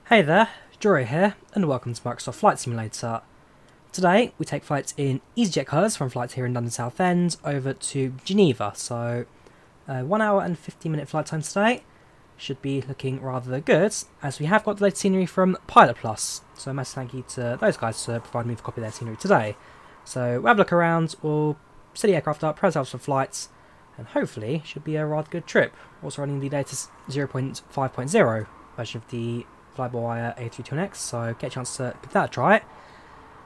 Hey there, Drawyah here, and welcome to Microsoft Flight Simulator. Today, we take flights in easyJet colours from flights here in London Southend over to Geneva, so 1 hour and 15-minute flight time today. Should be looking rather good, as we have got the latest scenery from PilotPlus, so a massive thank you to those guys for providing me with a copy of their scenery today. So we'll have a look around, we'll set the aircraft up, prepare ourselves for flights, and hopefully should be a rather good trip. Also running the latest 0.5.0 version of the FlyByWire A32NX, so get a chance to give that a try.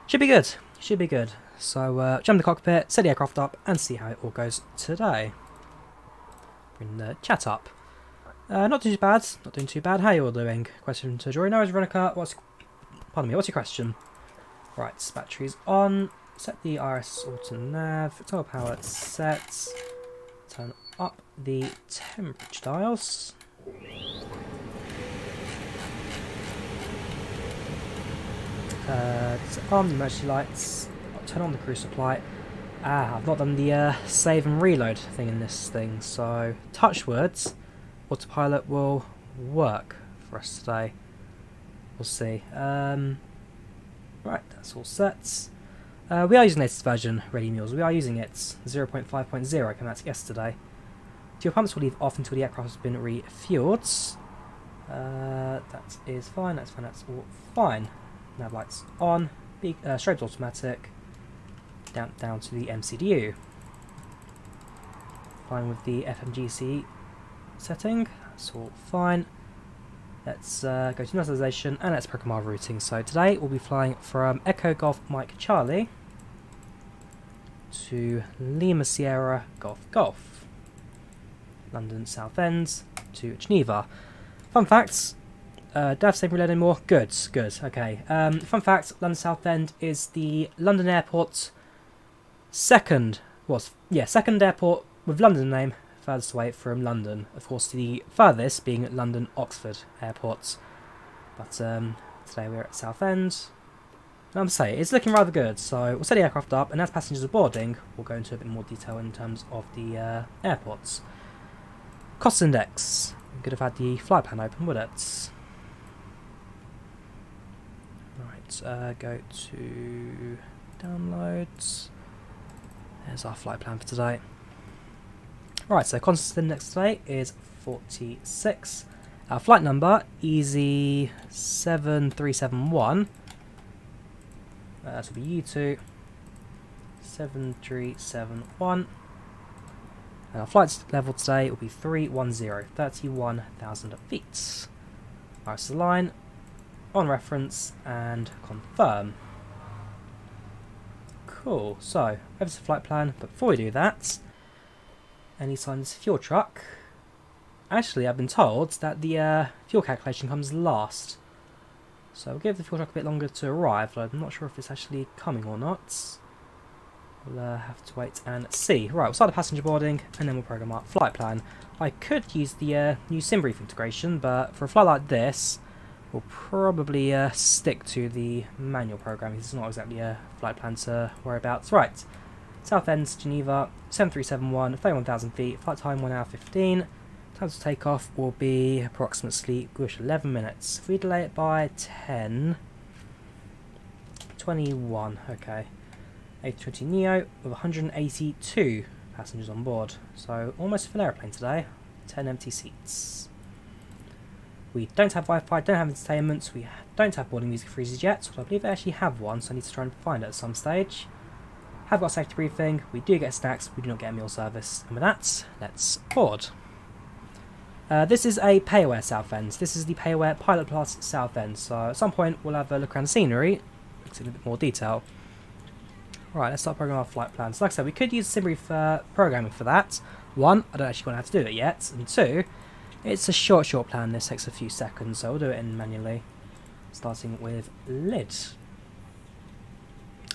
Should be good, should be good. So jump in the cockpit, set the aircraft up, and see how it all goes today. Bring the chat up. Not too bad, not doing too bad. How are you all doing? Question to Drawyah. No, Veronica, what's your question? Right, batteries on, set the IRS auto nav, total power set, turn up the temperature dials. On the emergency lights, I'll turn on the cruise supply. I've not done the save and reload thing in this thing, so touch words, autopilot will work for us today. We'll see. Right, that's all set. We are using the latest version, Ready Mules. We are using it. 0.5.0 came out yesterday. Fuel pumps will leave off until the aircraft has been refueled. That is fine, that's all fine. Nav lights on, strobes automatic, down to the MCDU. Fine with the FMGC setting, that's all fine. Let's go to initialization and let's program our routing. So today we'll be flying from Echo Golf Mike Charlie to Lima Sierra Golf Golf, London Southend to Geneva. Fun facts. Don't have to save reload anymore. Good. Okay. Fun fact: London Southend is the London airport's second airport with London name, furthest away from London. Of course, the furthest being London Oxford airports. But today we're at Southend. I'm saying it's looking rather good. So we'll set the aircraft up, and as passengers are boarding, we'll go into a bit more detail in terms of the airports. Cost index. We could have had the flight plan open, would it? Right, go to downloads. There's our flight plan for today. Right, so cost index today is 46. Our flight number, EZ7371. That will be U2 7371. And our flight level today will be 310, 31,000 feet. Right, so the line, on reference, and confirm. Cool, so over to the flight plan, but before we do that, any signs fuel truck. Actually, I've been told that the fuel calculation comes last. So we'll give the fuel truck a bit longer to arrive, but I'm not sure if it's actually coming or not. We'll have to wait and see. Right, we'll start the passenger boarding and then we'll program our flight plan. I could use the new SimBrief integration, but for a flight like this, we'll probably stick to the manual programming. It's not exactly a flight plan to worry about. Right, Southend, Geneva, 7371, 31,000 feet, flight time 1 hour 15. Time to take off will be approximately 11 minutes. If we delay it by 10, 21, okay. A320neo with 182 passengers on board, so almost a full airplane today. 10 empty seats. We don't have Wi-Fi, don't have entertainment, we don't have boarding music for easyJet, but I believe they actually have one, so I need to try and find it at some stage. Have got a safety briefing, we do get snacks, we do not get a meal service, and with that, let's board. This is a pay-aware Southend. This is the pay-aware PilotPlus Southend, so at some point we'll have a look around the scenery, look in a bit more detail. Right, let's start programming our flight plan. So like I said, we could use SimBrief programming for that. One, I don't actually know how to do it yet, and two, it's a short plan. This takes a few seconds, so we'll do it in manually. Starting with lid.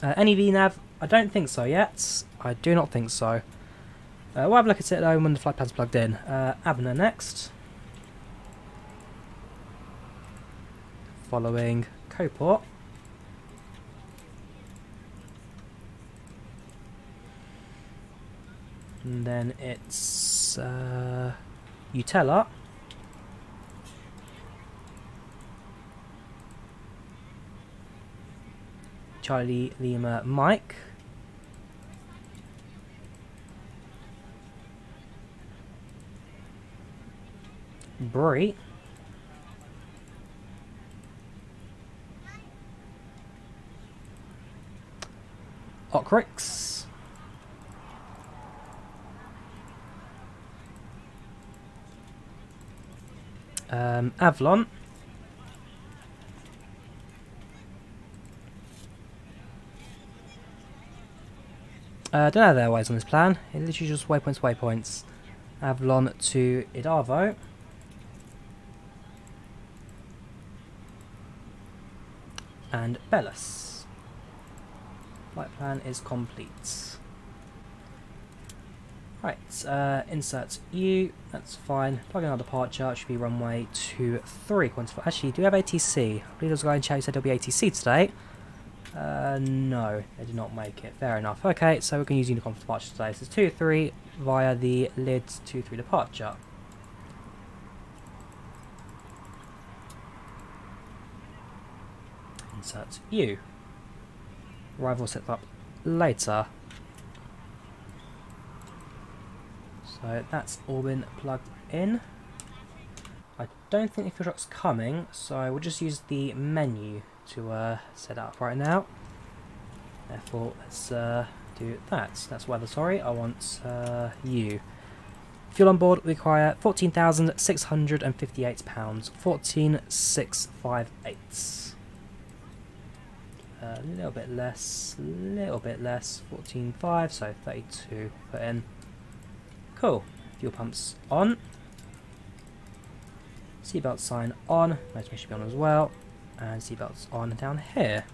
NEV nav, I don't think so yet. I do not think so. We'll have a look at it though when the flight plan's plugged in. Abner next. Following Coport. And then it's Utella. Charlie Lima Mike. Brie. Ocrix. Avalon. Don't know their ways on this plan. It's literally just waypoints. Avalon to Idavo. And Belus. Flight plan is complete. Right, insert U, that's fine. Plug in our departure, should be runway 23. Actually, do we have ATC? I believe there's a guy in chat who said there'll be ATC today. No, they did not make it. Fair enough. Okay, so we can use Unicom for departure today. So it's 2-3 via the LIDS 2-3 departure. Insert U. Arrival set up later. So that's all been plugged in. I don't think the fuel truck's coming, so we'll just use the menu to set up right now. Therefore, let's do that. That's weather, sorry. I want U. Fuel on board, we require £14,658. 14,658. A little bit less, 14.5, so 32 put in. Cool. Fuel pumps on. Seatbelt sign on. Motor should be on as well. And seatbelts on down here.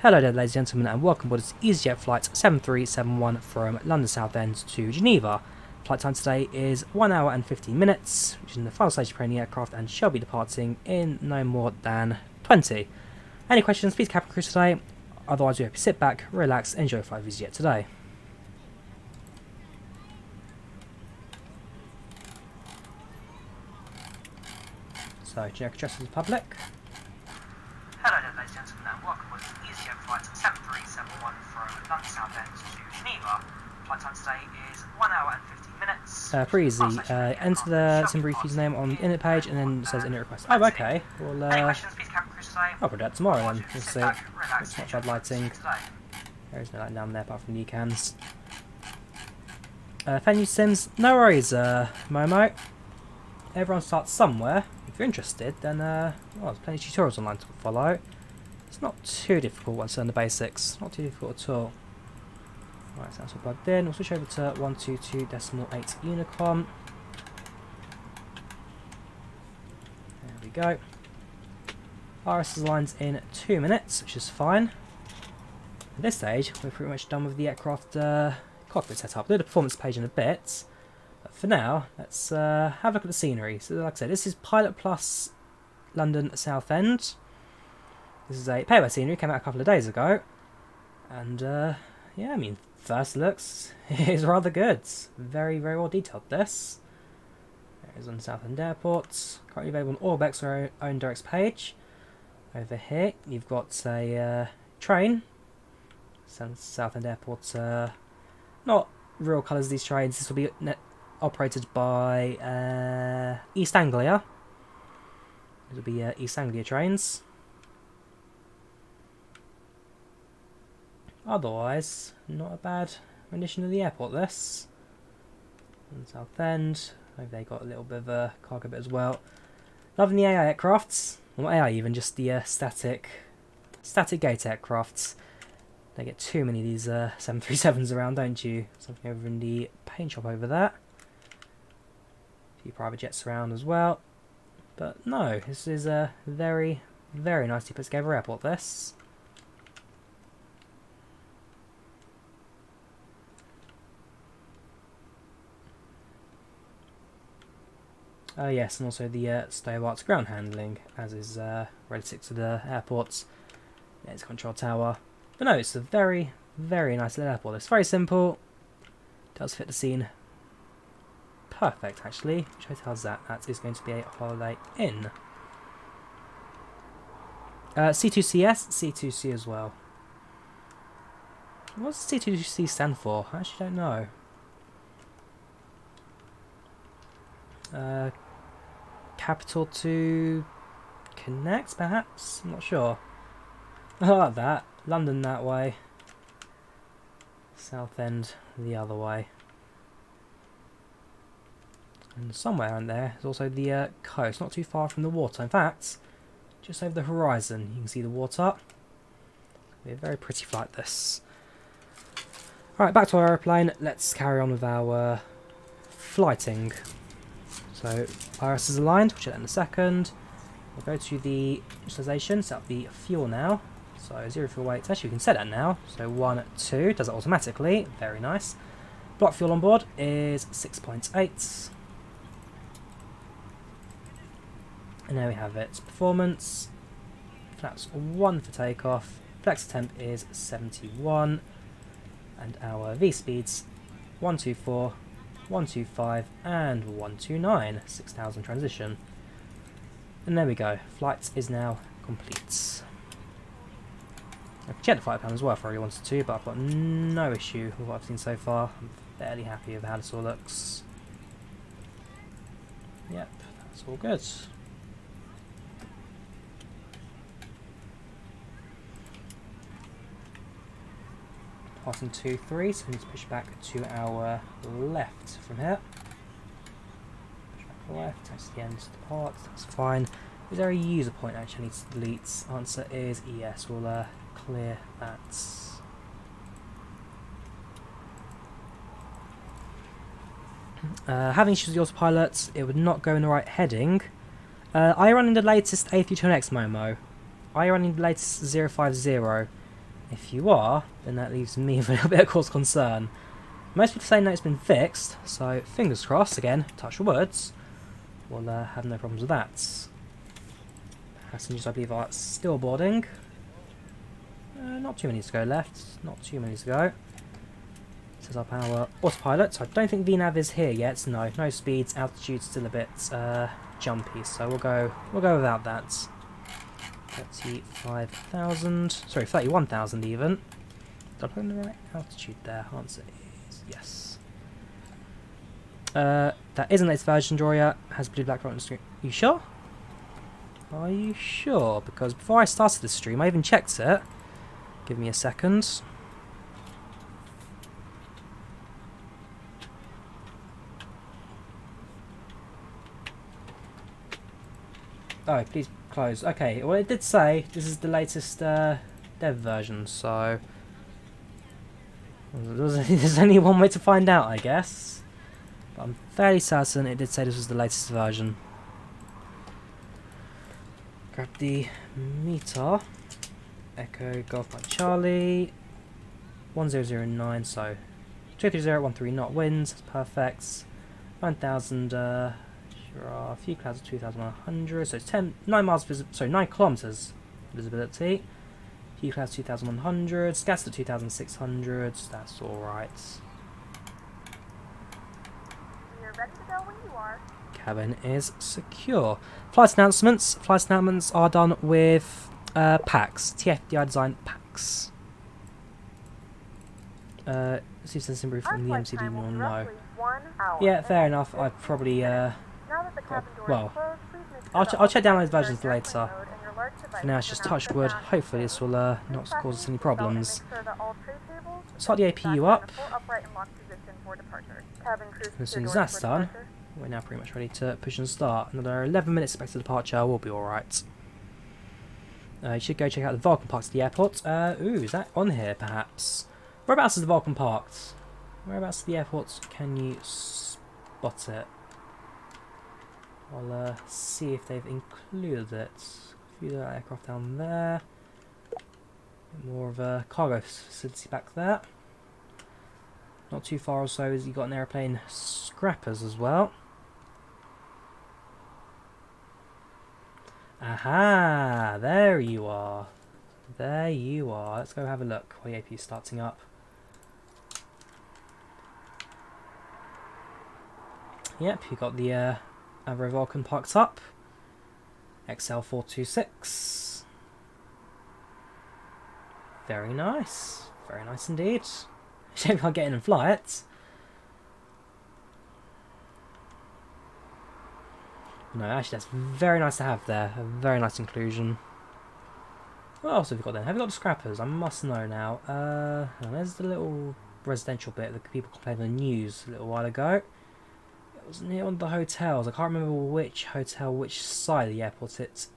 Hello there, ladies and gentlemen, and welcome aboard this easyJet flight 7371 from London Southend to Geneva. Flight time today is 1 hour and 15 minutes, which is in the final stage of preparing the aircraft and shall be departing in no more than 20. Any questions, please cabin crew today. Otherwise, we hope you sit back, relax, enjoy flight with easyJet today. So, generic address to the public. Hello there, ladies and gentlemen, and welcome aboard easyJet flight 7371 from London Southend to Geneva. Flight time today is 1 hour and 15 minutes. Pretty easy. Enter the Simbrief username on the init page, and then it says init request. Oh, okay. Well, I'll put that tomorrow then. We'll see. It's not bad lighting. There is no light down there apart from the cans. Venue sims, no worries, Momo. Everyone starts somewhere. If you're interested, then well, there's plenty of tutorials online to follow. It's not too difficult once you learn the basics. Not too difficult at all. Right, so that's all plugged in. We'll switch over to 122.8 Unicom. There we go. RS is aligned in 2 minutes, which is fine. At this stage, we're pretty much done with the aircraft cockpit setup. I'll do the performance page in a bit. But for now, let's have a look at the scenery. So like I said, this is PilotPlus London Southend. This is a pay-by scenery, came out a couple of days ago. And yeah, I mean, first looks is rather good. Very, very well detailed this. There it is on Southend Airport. Currently available on Orbex, our own directs page. Over here, you've got a train. Southend Airport, not real colours of these trains. This will be operated by East Anglia. It'll be East Anglia trains. Otherwise, not a bad rendition of the airport, this. On Southend, maybe they got a little bit of a cargo bit as well. Loving the AI aircrafts. Well, not AI even, just the static gate aircrafts. Don't get too many of these 737s around, don't you? Something over in the paint shop over there. A few private jets around as well. But no, this is a very, very nicely put together airport, this. Yes, and also the state-of-the-art ground handling, as is relative to the airports. There's a control tower. But no, it's a very, very nice little airport. It's very simple. Does fit the scene perfect, actually. Which hotel is that? That is going to be a Holiday Inn. C2CS, C2C as well. What does C2C stand for? I actually don't know. Capital to connect, perhaps? I'm not sure. I like that. London that way. Southend the other way. And somewhere around there is also the coast, not too far from the water. In fact, just over the horizon, you can see the water. It'll be a very pretty flight, this. Alright, back to our aeroplane. Let's carry on with our flighting. So, IRS is aligned, we'll check that in a second. We'll go to the utilization, set up the fuel now. So, 0 fuel weight, actually we can set that now. So, 1, 2, does it automatically, very nice. Block fuel on board is 6.8. And there we have it. Performance, flaps 1 for takeoff. Flex temp is 71. And our V speeds 124, 125 and 129, 6,000 transition. And there we go, flight is now complete. I can check the flight plan as well if I really wanted to, but I've got no issue with what I've seen so far. I'm fairly happy with how this all looks. Yep, that's all good. Passing 2-3, so we need to push back to our left from here. Push back to the left, that's the end of the part, that's fine. Is there a user point actually I need to delete? Answer is yes, we'll clear that. Having issues with the autopilot, it would not go in the right heading. Are you running the latest A320nX Momo? Are you running the latest 050? If you are, then that leaves me with a little bit of cause concern. Most people say no, it's been fixed, so fingers crossed, again, touch your words, we'll have no problems with that. Passengers, I believe, are still boarding. Not too many to go left, not too many to go. Set up our autopilot, so I don't think VNav is here yet, no speeds, altitude still a bit jumpy, so we'll go without that. 35,000, sorry, 31,000 even. Did I put in the right altitude there? Answer is yes. That isn't its version, Drawyah. Has blue black right on the screen. You sure? Are you sure? Because before I started this stream, I even checked it. Give me a second. Oh, please close. Okay, well it did say this is the latest dev version, so there's only one way to find out, I guess. But I'm fairly certain it did say this was the latest version. Grab the meter. Echo Golf by Charlie. 1009, so 230 13 knot winds, that's perfect. 9,000 there are a few clouds of 2,100, so it's 9 kilometers visibility. A few clouds 2,100, scattered at 2,600, that's alright. You're ready to go when you are. Cabin is secure. Flight announcements. Flight announcements are done with PACX, TFDi design PACX. See if there's some from the MCD will know. Yeah, fair enough. I probably well, I'll check down those versions later. For now, it's just touch wood. Hopefully, this will not cause us any problems. Start the APU up. And as soon as that's done, we're now pretty much ready to push and start. Another 11 minutes expected departure. We'll be all right. You should go check out the Vulcan parked at the airport. Ooh, is that on here? Perhaps. Whereabouts is the Vulcan parked? Whereabouts at the airport can you spot it? I'll see if they've included it. A few aircraft down there. More of a cargo facility back there. Not too far or so as you've got an airplane scrappers as well. Aha! There you are. There you are. Let's go have a look while the AP is starting up. Yep, you've got the Avro Vulcan parked up. XL426. Very nice. Very nice indeed. Shame I can't get in and fly it. No, actually that's very nice to have there. A very nice inclusion. What else have we got then? Have we got the scrappers? I must know now. There's the little residential bit that people complained on the news a little while ago. It was near one of the hotels. I can't remember which hotel, which side of the airport it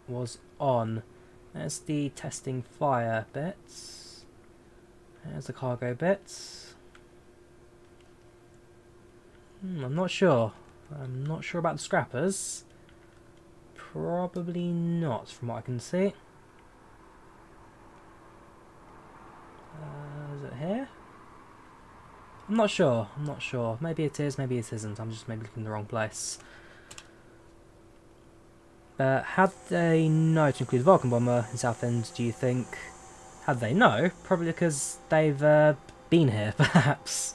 was on. There's the testing fire bits. There's the cargo bits. I'm not sure. I'm not sure about the scrappers. Probably not, from what I can see. Is it here? I'm not sure. I'm not sure. Maybe it is, maybe it isn't. I'm just maybe looking in the wrong place. How do they know to include the Vulcan bomber in Southend, do you think? How do they know? Probably because they've been here, perhaps.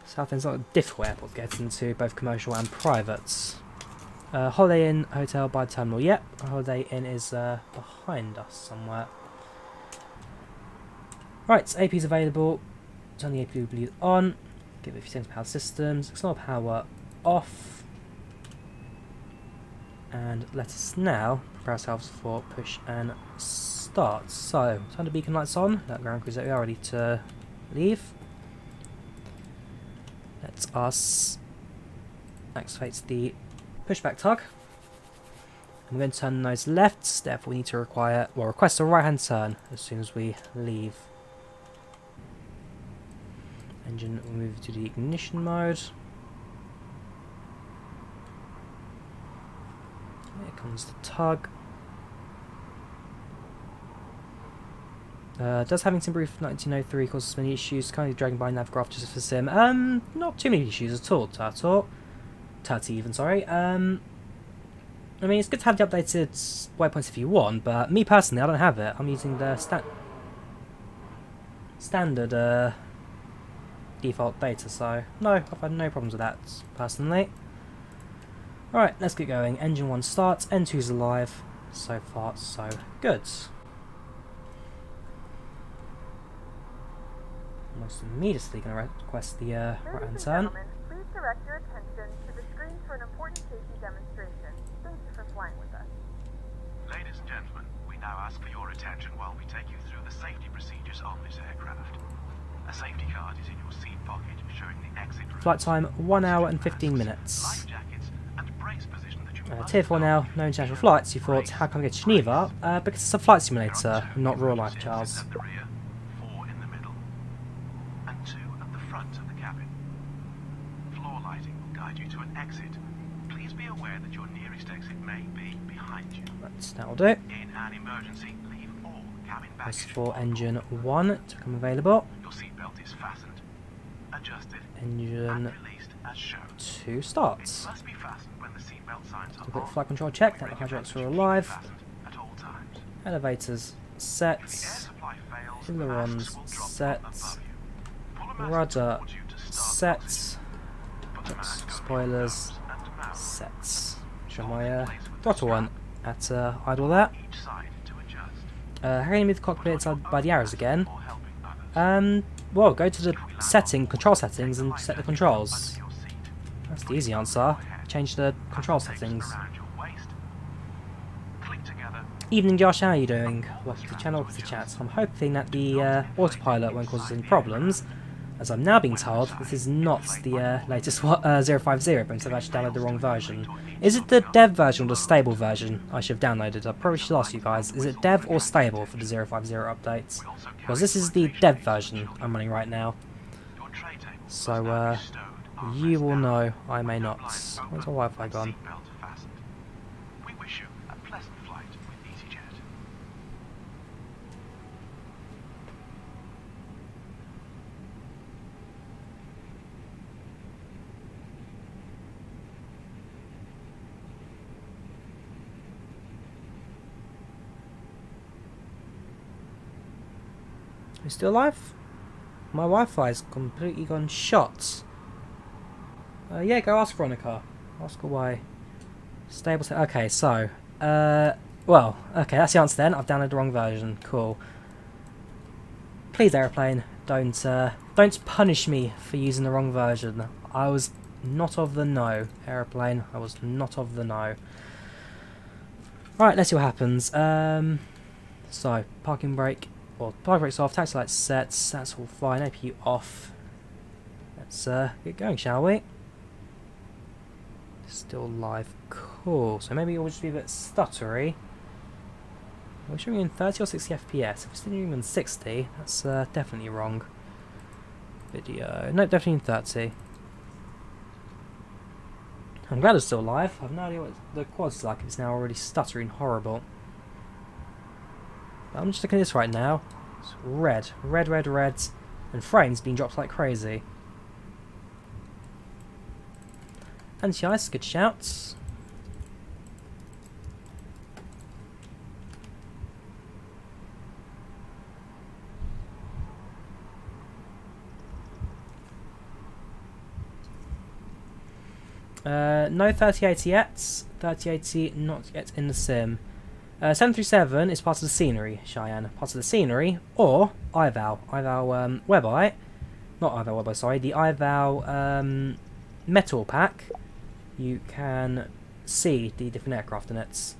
Southend's not a difficult airport to get into, both commercial and private. Holiday Inn hotel by the terminal. Yep, Holiday Inn is behind us somewhere. Right, AP's available. Turn the AP bleed on. Give it a few seconds to power systems. Ignore power off. And let us now prepare ourselves for push and start. So, turn the beacon lights on. That ground cruiser, we are ready to leave. Let us activate the pushback tug. I'm going to turn the nose left, therefore we need to request a right hand turn as soon as we leave. Engine will move to the ignition mode. Here comes the tug. Does having Timberreef 1903 cause many issues? Currently dragging by Navgraph just for sim. Not too many issues at all, Turtle even, sorry. I mean, it's good to have the updated waypoints if you want, but me personally, I don't have it. I'm using the standard default data, so no, I've had no problems with that personally. Alright, let's get going. Engine 1 starts, N2's alive. So far, so good. Almost immediately going to request the right-hand turn. Please direct your attention to the screen for an important safety demonstration. Thank you for flying with us. Ladies and gentlemen, we now ask for your attention while we take you through the safety procedures on this aircraft. A safety card is in your seat pocket showing the exit route. Flight time 1 hour and 15 minutes. Life jackets and brace position that you Tier 4 now, no international flights. You thought, how can I get to Geneva? Because it's a flight simulator, not real life, Charles. At the rear, 4 in the middle, and 2 at the front of the cabin. Floor lighting will guide you to an exit. Please be aware that your nearest exit may be behind you. Right, that'll do. In an emergency, leave all cabin baggage. Press for engine 1 to become available. Your seatbelt is fastened, adjusted, Engine and released as shown. 2 starts. It must be fastened when the seatbelt signs are So quick on. flight control check, that the hydraulics are alive. Fastened at all times. Elevators If the set. air supply fails, Ailerons masks will drop set. above you. Pull a mask Rudder towards you to start the set. Put the mask over your Spoilers nose and mouth. set. Show my throttle one at idle there. Each side to adjust. How can you move the cockpit inside by the arrows again? Or helping others. Well, go to the control settings and set the controls. Your seat. That's the easy answer. Change the control settings. Around your waist. Click together. Evening Josh, how are you doing? Welcome to the channel, welcome to the chat. I'm hoping that the autopilot won't cause us any problems, as I'm now being told this is not the latest 050, but instead I've actually downloaded the wrong version. Is it the dev version or the stable version I should have downloaded? I probably should ask you guys, is it dev or stable for the 050 updates? Because this is the dev version I'm running right now. Your tray table So, must now be stowed you will know, I may not. Where's my Wi-Fi gone? Seatbelt fastened. We wish you a pleasant flight with easyJet. You still alive? My Wi-Fi's completely gone shot. Yeah, go ask Veronica. Ask her why. Stable set. Okay, so, well, okay, that's the answer then. I've downloaded the wrong version. Cool. Please, aeroplane, don't punish me for using the wrong version. I was not of the know, aeroplane. I was not of the know. Right, let's see what happens. So, parking brake, or parking brake's off, taxi lights set, that's all fine, APU off. Let's get going, shall we? Still live, cool. So maybe it'll just be a bit stuttery. Are we showing in 30 or 60 FPS? If it's still even 60, that's definitely wrong. Video, no, definitely in 30. I'm glad it's still live. I've no idea what the quad's like if it's now already stuttering horrible. But I'm just looking at this right now. It's red, and frames being dropped like crazy. Anti-ice, good shouts. No 3080 yet. 3080 not yet in the sim. 737 is part of the scenery, Cheyenne. Part of the scenery, or IVAO. IVAO whereby, not IVAO whereby, sorry, the IVAO metal pack, you can see the different aircraft in it.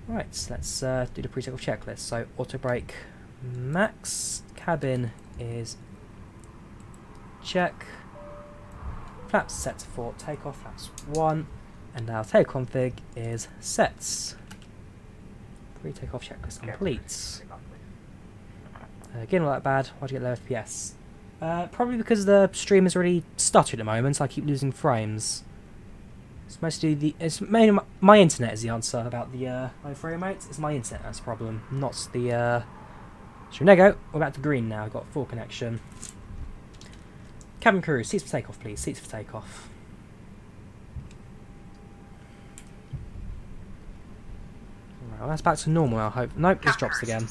Right, let's do the pre-takeoff checklist. So, auto brake max, cabin is check. Flaps set for takeoff, flaps 1, and our tail config is sets. Pre-takeoff checklist complete. Again, not that bad. Why'd you get low FPS? Probably because the stream is already stuttered at the moment, so I keep losing frames. It's mostly mainly my internet is the answer about the low frame rate. It's my internet that's the problem, not the. So there we go. We're back to green now. We've got full connection. Cabin crew, seats for takeoff, please. Seats for takeoff. Right, well, that's back to normal now, I hope. Nope, this drops again.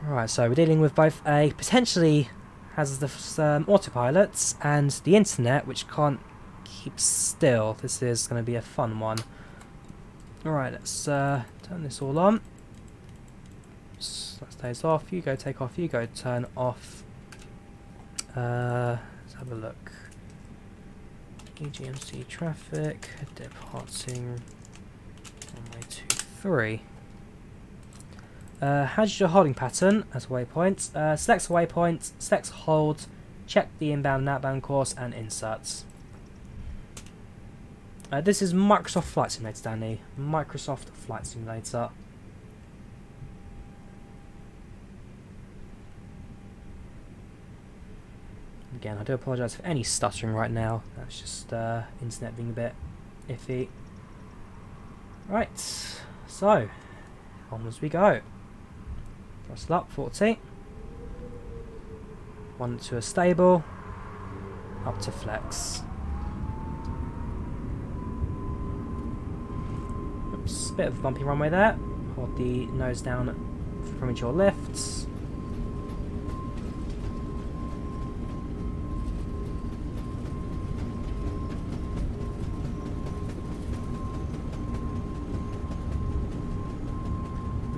Right, so we're dealing with both a potentially has the autopilot and the internet, which can't keep still. This is going to be a fun one. Alright, let's turn this all on. So that stays off. You go take off. You go turn off. Let's have a look. EGMC traffic, departing runway 23. How's your holding pattern as a waypoint? Select a waypoint, select hold, check the inbound and outbound course, and inserts. This is Microsoft Flight Simulator, Danny. Microsoft Flight Simulator. Again, I do apologise for any stuttering right now. That's just internet being a bit iffy. Right, so onwards we go. Throttle up, 40. 1 to a stable. Up to flex. Oops, bit of a bumpy runway there. Hold the nose down for premature lifts.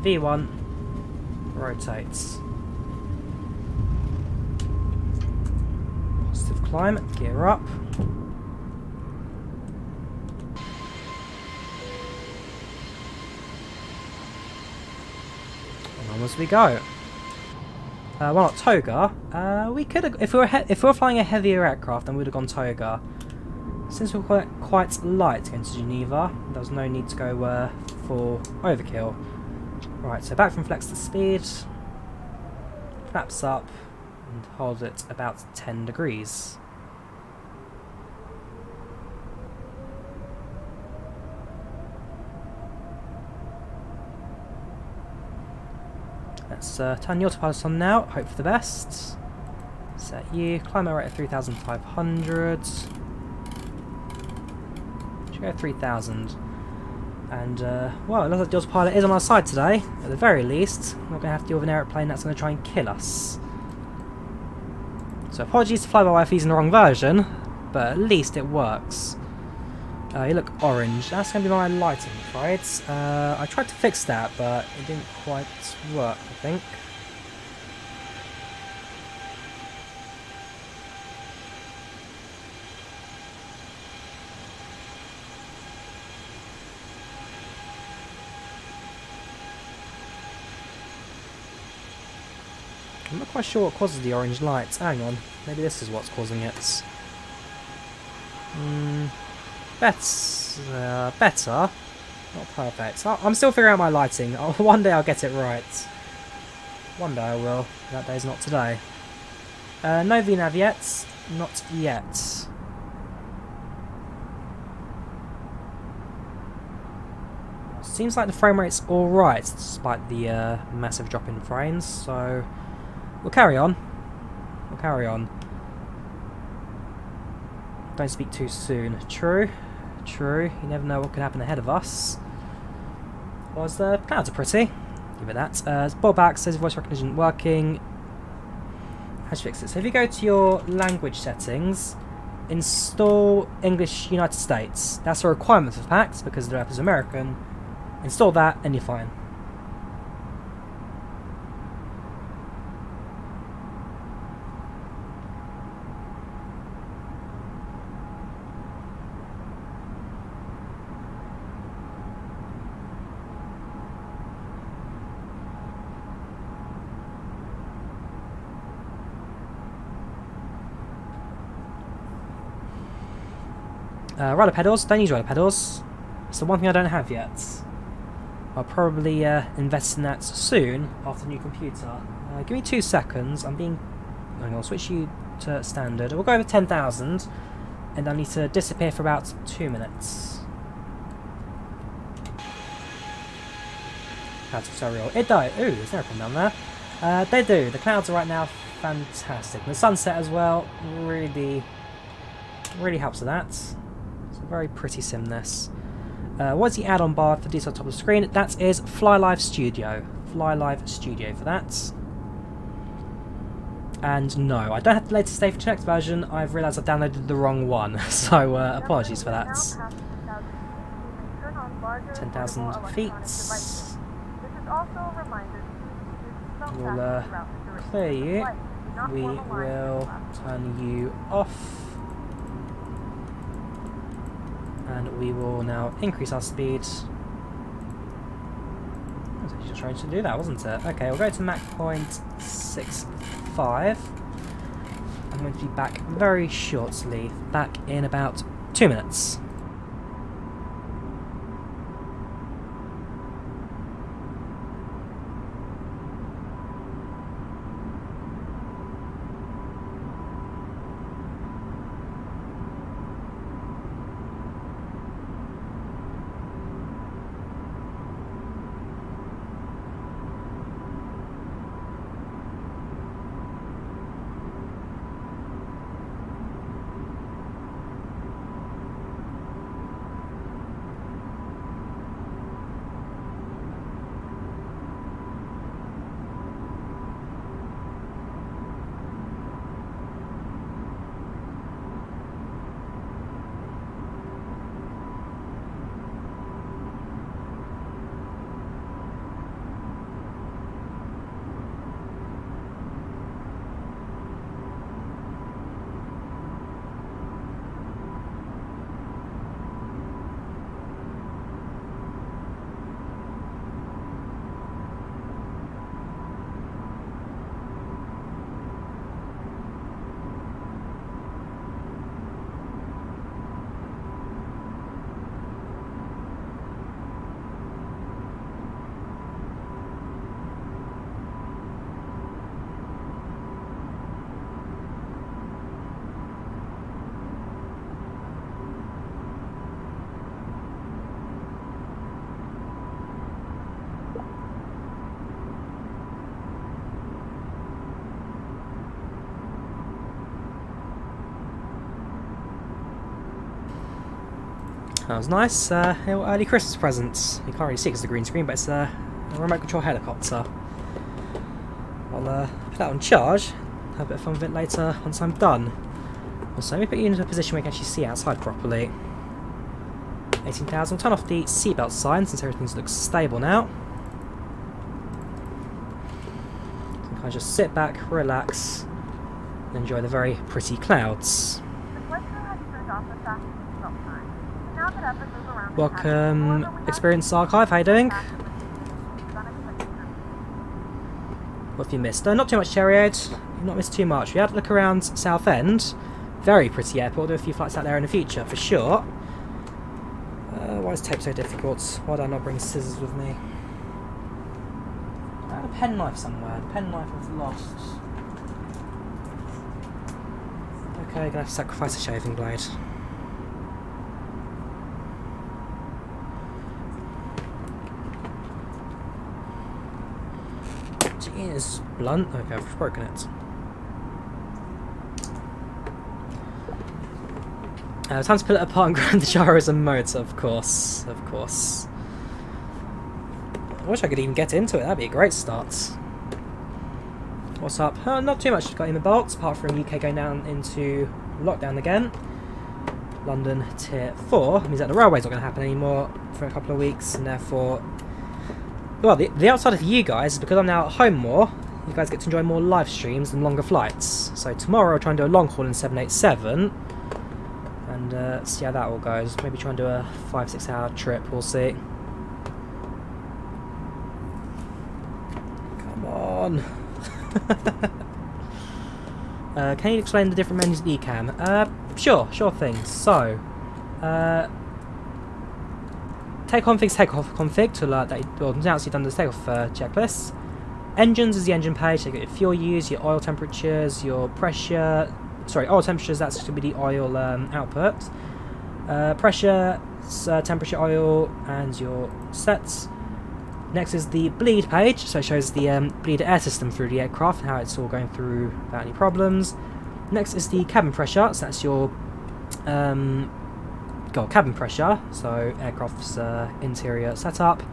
V1 rotates. Positive climb, gear up. And on as we go. Well, not Toga. We could, if we were flying a heavier aircraft, then we'd have gone Toga. Since we're quite light going to Geneva, there was no need to go for overkill. Right, so back from flex to speed, flaps up, and hold it about 10 degrees. Let's turn the autopilot on now, hope for the best. Set you, climb rate of 3,500. Should go 3,000. And, well, it looks like the autopilot is on our side today. At the very least, we're not going to have to deal with an aeroplane that's going to try and kill us. So apologies to FlyByWire for using the wrong version, but at least it works. You look orange. That's going to be my light, I'm afraid. I tried to fix that, but it didn't quite work, I think. I'm not quite sure what causes the orange lights. Hang on, maybe this is what's causing it. Better. Not perfect. I'm still figuring out my lighting. One day I'll get it right. One day I will. That day's not today. No VNav yet. Not yet. Seems like the frame rate's alright, despite the massive drop in frames, so we'll carry on. We'll carry on. Don't speak too soon. True. True. You never know what could happen ahead of us. Well, the clouds are pretty. Give it that. Ball back says voice recognition isn't working. How do you fix it? So if you go to your language settings, install English United States. That's a requirement for PACX because the app is American. Install that and you're fine. Rudder pedals, don't use rudder pedals. It's the one thing I don't have yet. I'll probably invest in that soon after the new computer. Give me 2 seconds. Hang on, I'll switch you to standard. We'll go over 10,000 and I need to disappear for about 2 minutes. Clouds are so real. It does. Ooh, there's no problem down there. They do. The clouds are right now fantastic. And the sunset as well really helps with that. It's a very pretty sim this. What's the add-on bar for detail top of the screen? That is FlyLive Studio. FlyLive Studio for that. And no, I don't have the latest A320nX version. I've realised I've downloaded the wrong one, so apologies for that. 10,000 feet. We'll clear you. We will turn you off. And we will now increase our speed. I was actually just trying to do that, wasn't it? Okay, we'll go to Mach 0.65. I'm going to be back very shortly. Back in about 2 minutes. That was nice. Early Christmas presents. You can't really see it because of the green screen, but it's a remote control helicopter. I'll put that on charge. Have a bit of fun with it later once I'm done. Also, let me put you into a position where you can actually see outside properly. 18,000. Turn off the seatbelt sign since everything looks stable now. So you can just sit back, relax, and enjoy the very pretty clouds. Welcome, Experience Archive, how you doing? What have you missed? Not too much, Chariot. You've not missed too much. We had to look around Southend. Very pretty airport. We'll do a few flights out there in the future, for sure. Why is tape so difficult? Why did I not bring scissors with me? I had a penknife somewhere. The penknife was lost. Okay, gonna have to sacrifice a shaving blade. Jeez, blunt. Okay, I've broken it. Time to pull it apart and grind the gyros and motor, of course. Of course. I wish I could even get into it. That'd be a great start. What's up? Not too much got in the bolts, apart from UK going down into lockdown again. London Tier 4 means that the railway's not going to happen anymore for a couple of weeks, and therefore, well, the outside of you guys is because I'm now at home more. You guys get to enjoy more live streams and longer flights. So tomorrow I'll try and do a long haul in 787, and see how that all goes. Maybe try and do a 5-6 hour trip. We'll see. Come on. Can you explain the different menus in Ecamm? Sure thing. So, take config's takeoff config to alert that announce you've done the takeoff checklist. Engines is the engine page. So you get your fuel use, your oil temperatures, your pressure. Sorry, oil temperatures. That's going to be the oil output. Pressure, temperature, oil, and your sets. Next is the bleed page, so it shows the bleed air system through the aircraft and how it's all going through without any problems. Next is the cabin pressure, so that's your cabin pressure, so aircraft's interior setup.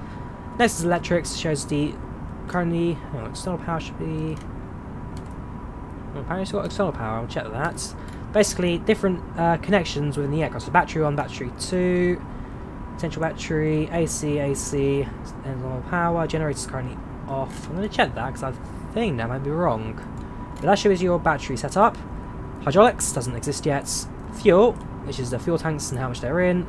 Next is electrics, shows the currently external power should be. Apparently it's got external power. I'll check that. Basically, different connections within the aircraft. So battery 1, battery 2. Potential battery, AC, and normal power. Generator's currently off. I'm going to check that because I think that might be wrong. But that shows your battery setup. Hydraulics doesn't exist yet. Fuel, which is the fuel tanks and how much they're in.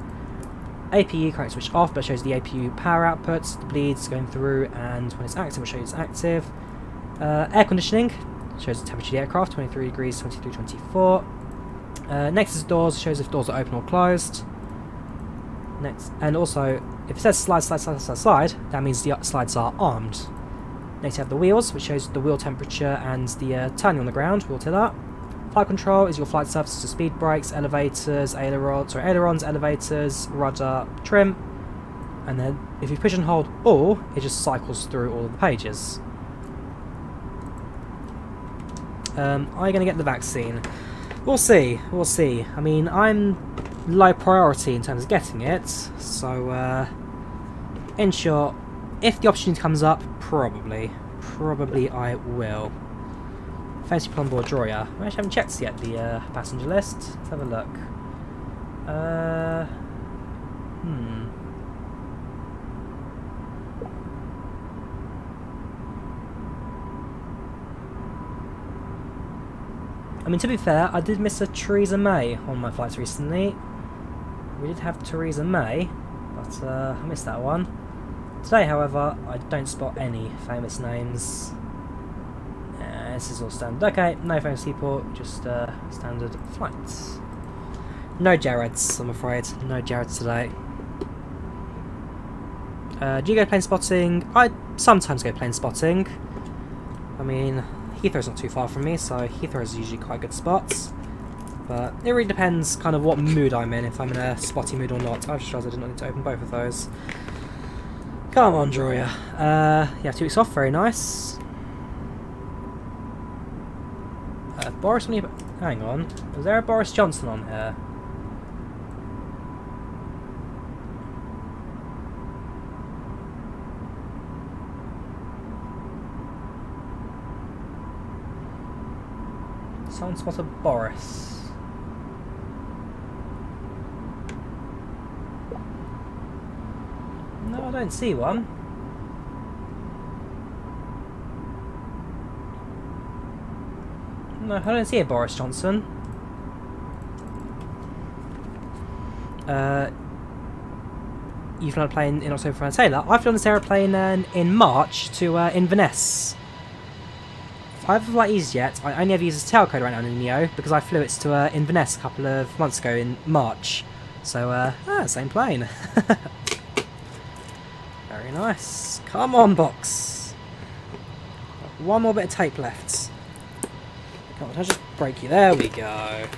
APU currently switched off, but shows the APU power output. The bleeds going through, and when it's active, it shows it's active. Air conditioning shows the temperature of the aircraft, 23 degrees, 23, 24. Next is doors, shows if doors are open or closed. Next, and also, if it says slide, that means the slides are armed. Next you have the wheels, which shows the wheel temperature and the turning on the ground, wheel tiller. Flight control is your flight surfaces, so speed brakes, elevators, ailerons, elevators, rudder, trim. And then, if you push and hold all, it just cycles through all of the pages. Are you going to get the vaccine? We'll see. I mean, I'm low priority in terms of getting it, so in short, if the opportunity comes up, probably I will. Fancy people on board Drawyah. I actually haven't checked yet the passenger list. Let's have a look. I mean, to be fair, I did miss a Theresa May on my flights recently. We did have Theresa May, but I missed that one. Today, however, I don't spot any famous names. This is all standard. Okay, no famous people, just standard flights. No Jareds, I'm afraid. No Jareds today. Do you go plane spotting? I sometimes go plane spotting. I mean, Heathrow's not too far from me, so Heathrow's usually quite good spots. But it really depends kind of what mood I'm in, if I'm in a spotty mood or not. I just realised I did not need to open both of those. Come on, Drawyah. Yeah, 2 weeks off, very nice. Boris, hang on. Was there a Boris Johnson on here? Someone spotted Boris. No, I don't see one. No, I don't see a Boris Johnson. You've flown a plane in October for Taylor. I've flown this aeroplane in March to Inverness. I've like EasyJet, I only ever use a tailcode right now in the Neo because I flew it to Inverness a couple of months ago in March. So, same plane. Very nice. Come on, box. One more bit of tape left. Come on, I'll just break you. There we go.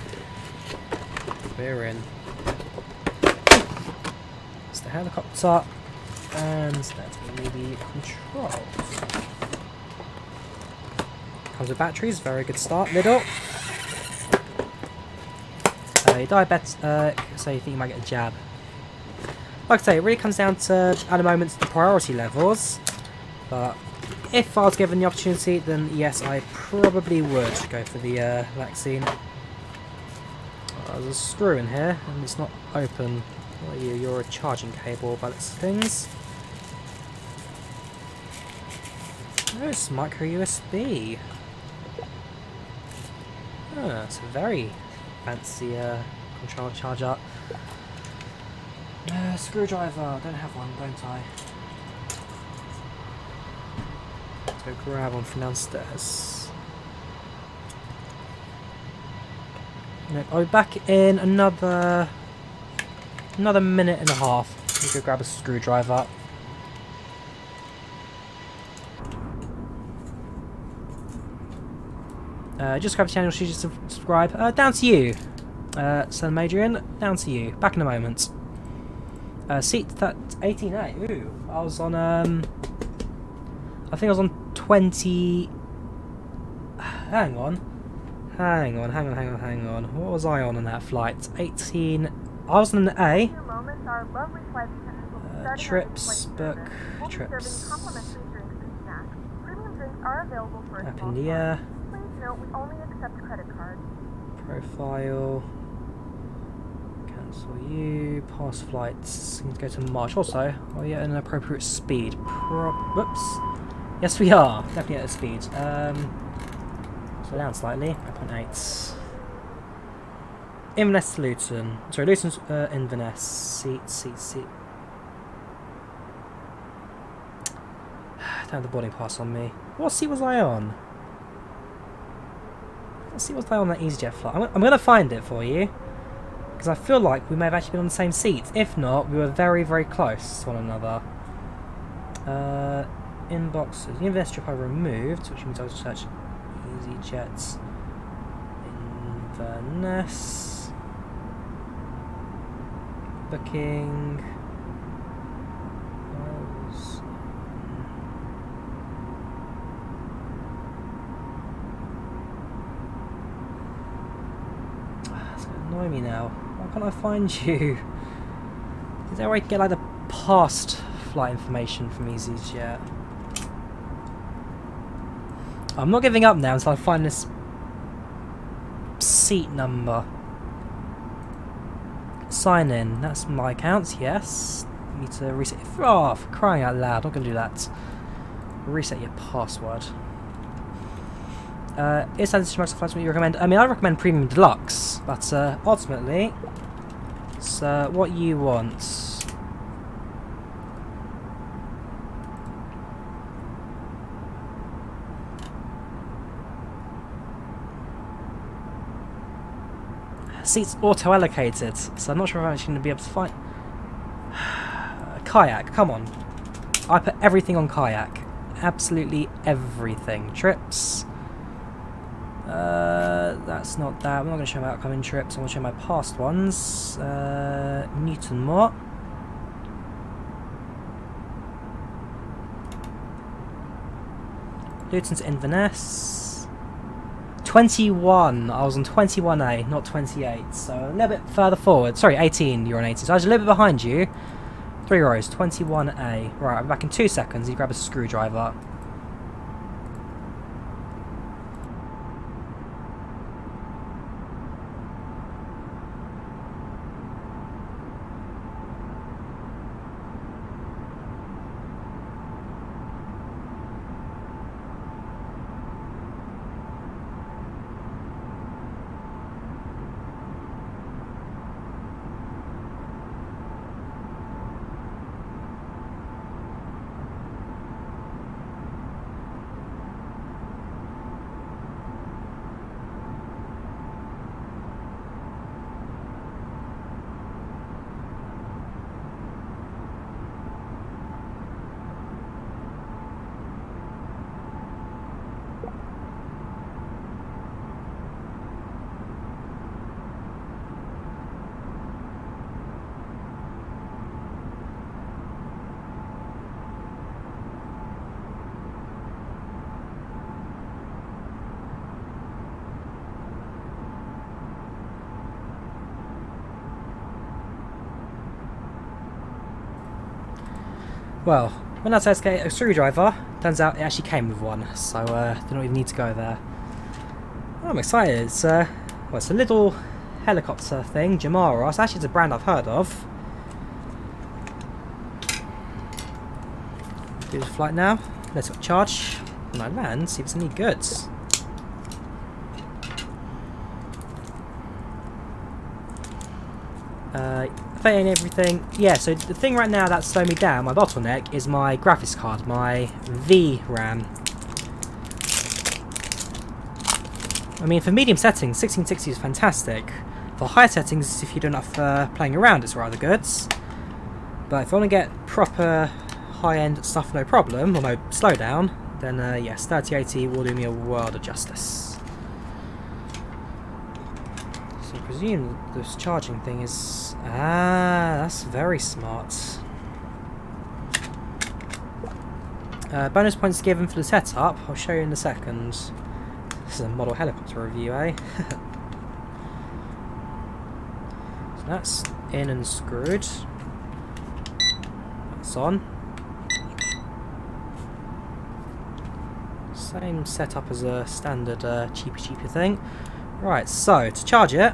We're in. It's the helicopter, and that's going to be the controls. Comes with batteries, very good start. Middle. Diabetic, so you think you might get a jab. Like I say, it really comes down to, at the moment, the priority levels. But if I was given the opportunity, then yes, I probably would go for the vaccine. There's a screw in here, and it's not open. What are you? You're a charging cable by the looks of things. Oh, it's micro USB. Oh, it's a very fancy control charger. Screwdriver. I don't have one, don't I? Let's go grab one from downstairs. Nope, I'll be back in another minute and a half. Let me go grab a screwdriver. Just grab the channel, should you subscribe? Down to you. Son Adrian, down to you. Back in a moment. Seat 18A. Ooh, I was on I think I was on 20. Hang on. What was I on that flight? 18. I was on an A. Trips, book, trips. Up in the air. We only accept credit cards. Profile. Cancel you. Pass flights. Need to go to March. Also, are we at an appropriate speed? Whoops. Yes, we are. Definitely at a speed. Slow down slightly. 0.8. Inverness to Luton. Sorry, Luton's Inverness. Seat. Don't have the boarding pass on me. What seat was I on? Let's see what's there on that EasyJet flight. I'm going to find it for you, because I feel like we may have actually been on the same seat. If not, we were very, very close to one another. Inboxes. Inverness trip I removed, which means I was search EasyJet Inverness. Booking. Annoy me now. Why can't I find you? Is there a way to get like the past flight information from EasyJet? I'm not giving up now until I find this seat number. Sign in. That's my account. Yes. Need to reset. Oh, for crying out loud! I'm not gonna do that. Reset your password. Is that the most flights what you recommend? I mean, I recommend Premium Deluxe, but ultimately, it's what you want. Seats auto-allocated, so I'm not sure if I'm actually going to be able to find... Kayak, come on. I put everything on Kayak. Absolutely everything. Trips... that's not that. I'm not going to show my upcoming trips. I'm going to show my past ones. Newton Moore. Luton to Inverness. 21. I was on 21A, not 28. So a little bit further forward. Sorry, 18. You're on 18. So I was a little bit behind you. 3 rows. 21A. Right, I'm back in 2 seconds. You grab a screwdriver. Well, when I said a screwdriver, turns out it actually came with one, so didn't even need to go there. Oh, I'm excited. It's well, it's a little helicopter thing, Gemara. So actually, it's a brand I've heard of. Do the flight now. Let's charge when I land. See if it's any goods. Fitting everything. Yeah, so the thing right now that's slowing me down, my bottleneck, is my graphics card, my VRAM. I mean, for medium settings, 1660 is fantastic. For higher settings, if you do enough playing around, it's rather good. But if I want to get proper high-end stuff, no problem, or no slowdown, then yes, 3080 will do me a world of justice. So I presume this charging thing is... Ah, that's very smart. Bonus points given for the setup, I'll show you in a second. This is a model helicopter review, eh? So that's in and screwed. That's on. Same setup as a standard cheaper thing. Right, so to charge it,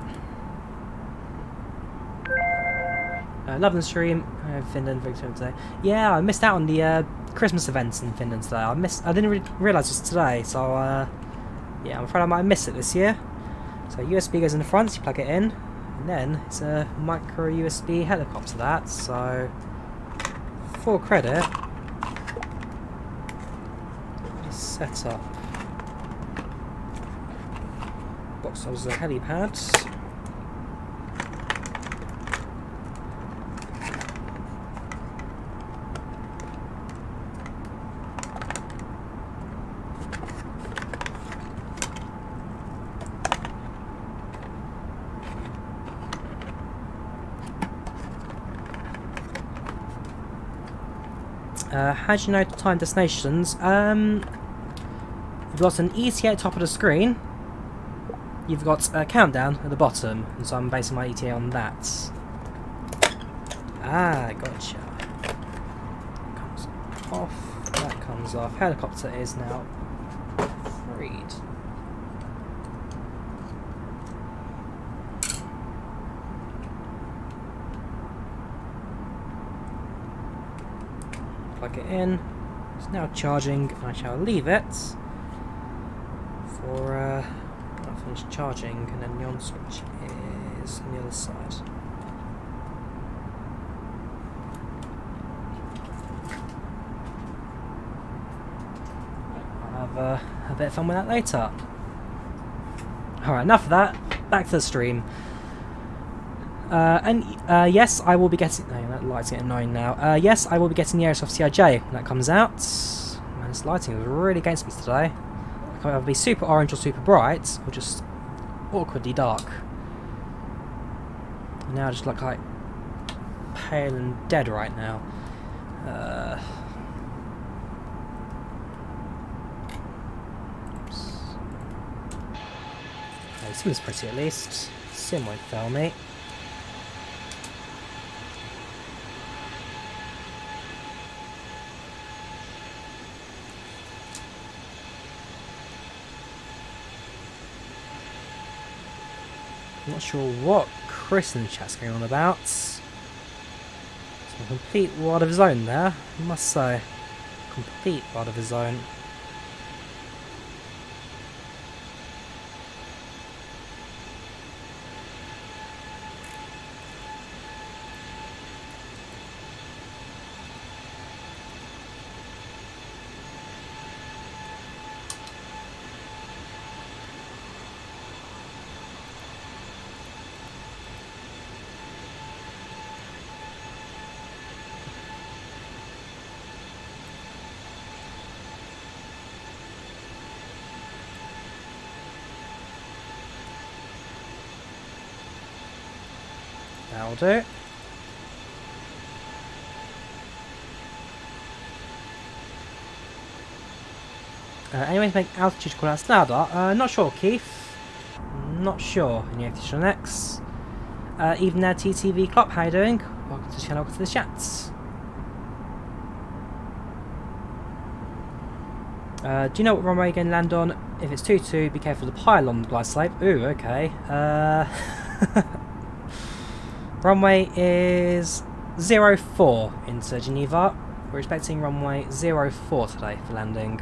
London stream, Finland, Victoria today. Yeah, I missed out on the Christmas events in Finland today. I didn't realise it was today, so yeah, I'm afraid I might have missed it this year. So USB goes in the front, you plug it in, and then it's a micro USB helicopter. That so full credit. Set up. Box was the helipad. How do you know time destinations? You've got an ETA at the top of the screen. You've got a countdown at the bottom, and so I'm basing my ETA on that. Ah, gotcha. That comes off. That comes off. Helicopter is now freed. Plug it in. It's now charging. I shall leave it for I'll finish charging, and then the on switch is on the other side. I'll have a bit of fun with that later. Alright, enough of that. Back to the stream. Yes, I will be getting... No, that light's getting annoying now. Yes, I will be getting the Airsoft CIJ when that comes out. Man, this lighting is really against me today. It can either be super orange or super bright, or just awkwardly dark. Now I just look like pale and dead right now. Oops. Okay, Sim's pretty at least. Sim won't fail me. I'm not sure what Chris in the chat's going on about. It's a complete world of his own there, I must say. Complete world of his own. That'll do. Anyway, to make altitude callouts louder? Not sure, Keith. Not sure. In the A320nx. Even there, TTV Klopp, how you doing? Welcome to the channel, welcome to the chats. Do you know what runway you're going to land on? If it's 22, be careful of the pile on the glide slope. Ooh, okay. Runway is 04 into Geneva. We're expecting runway 04 today for landing.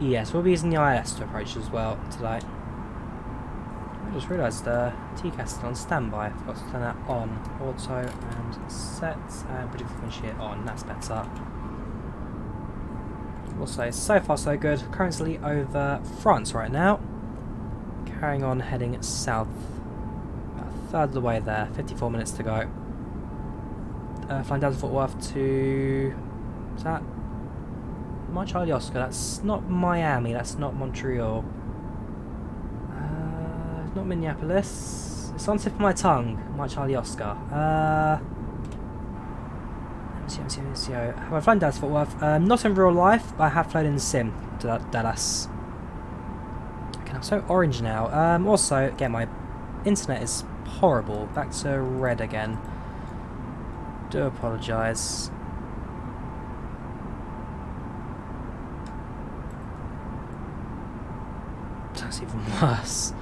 Yes, we'll be using the IS to approach as well today. I just realised TCAS is on standby. I forgot to turn that on. Auto and set and predictive initiate on. That's better. Also, so far so good. Currently over France right now. Carrying on heading south. About a third of the way there. 54 minutes to go. Flying down to Fort Worth to... Is that... My Charlie Oscar? That's not Miami. That's not Montreal. Not Minneapolis. It's on the tip of my tongue. My Charlie Oscar. MCO. Have I flown down to Fort Worth? Not in real life, but I have flown in the sim to Dallas. Okay, I'm so orange now. Also, again, my internet is horrible. Back to red again. Do apologise. That's even worse.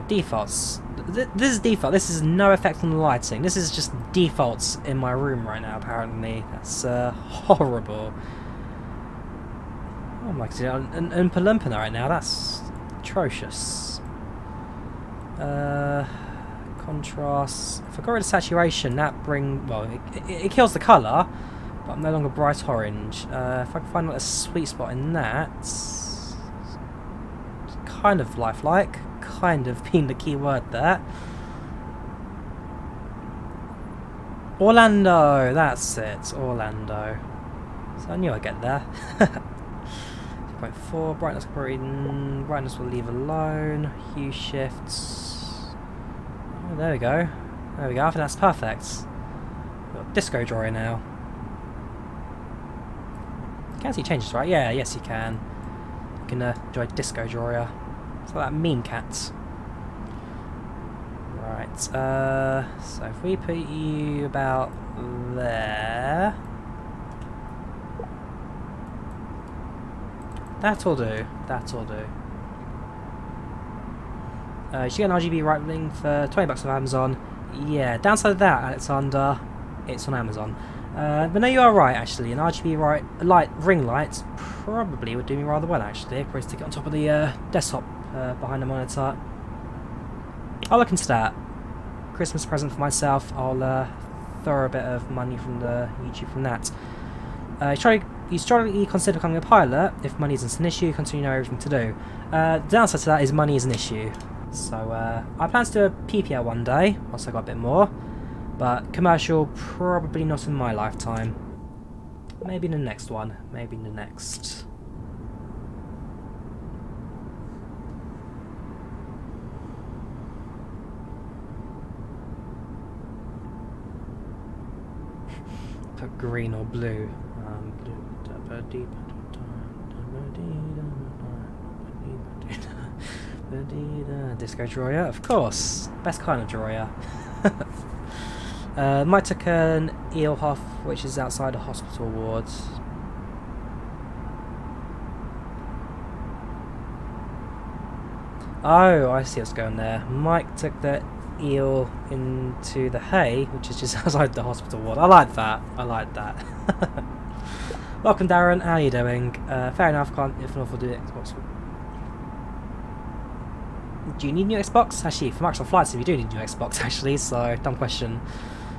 Defaults. This is default. This is no effect on the lighting. This is just defaults in my room right now, apparently. That's horrible. Oh my god. And Oompa Loompa right now. That's atrocious. Contrast. If I got rid of saturation, that it kills the colour, but I'm no longer bright orange. If I can find a sweet spot in that, it's kind of lifelike. Kind of being the key word there. Orlando, that's it, Orlando. So I knew I'd get there. 2.4, brightness will leave alone. Hue shifts. Oh, there we go. There we go, I think that's perfect. We've got disco Drawyah now. You can see changes, right? Yeah, yes you can. You can enjoy disco Drawyah. It's like that mean cat. Right, so if we put you about there... That'll do, that'll do. You should get an RGB right link for $20 on Amazon. Yeah, downside of that, Alexander, it's on Amazon. But no, you are right, actually. An RGB ring light probably would do me rather well, actually. Probably stick it on top of the desktop behind the monitor. I'll look into that. Christmas present for myself. I'll throw a bit of money from the YouTube from that. You strongly consider becoming a pilot if money isn't an issue, considering you know everything to do. The downside to that is money is an issue. So I plan to do a PPL one day, once I got a bit more. But commercial, probably not in my lifetime. Maybe in the next one. Maybe in the next. Put green or blue. Disco Drawyah, of course. Best kind of Drawyah. Might take an Eelhof, which is outside a hospital ward. Oh, I see what's going there. Mike took the eel into the hay, which is just outside the hospital ward. I like that. I like that. Welcome, Darren. How are you doing? Fair enough. Can't if not for the Xbox. Do you need new Xbox? Actually, for Microsoft Flight Sim, you do need new Xbox. Actually, so dumb question.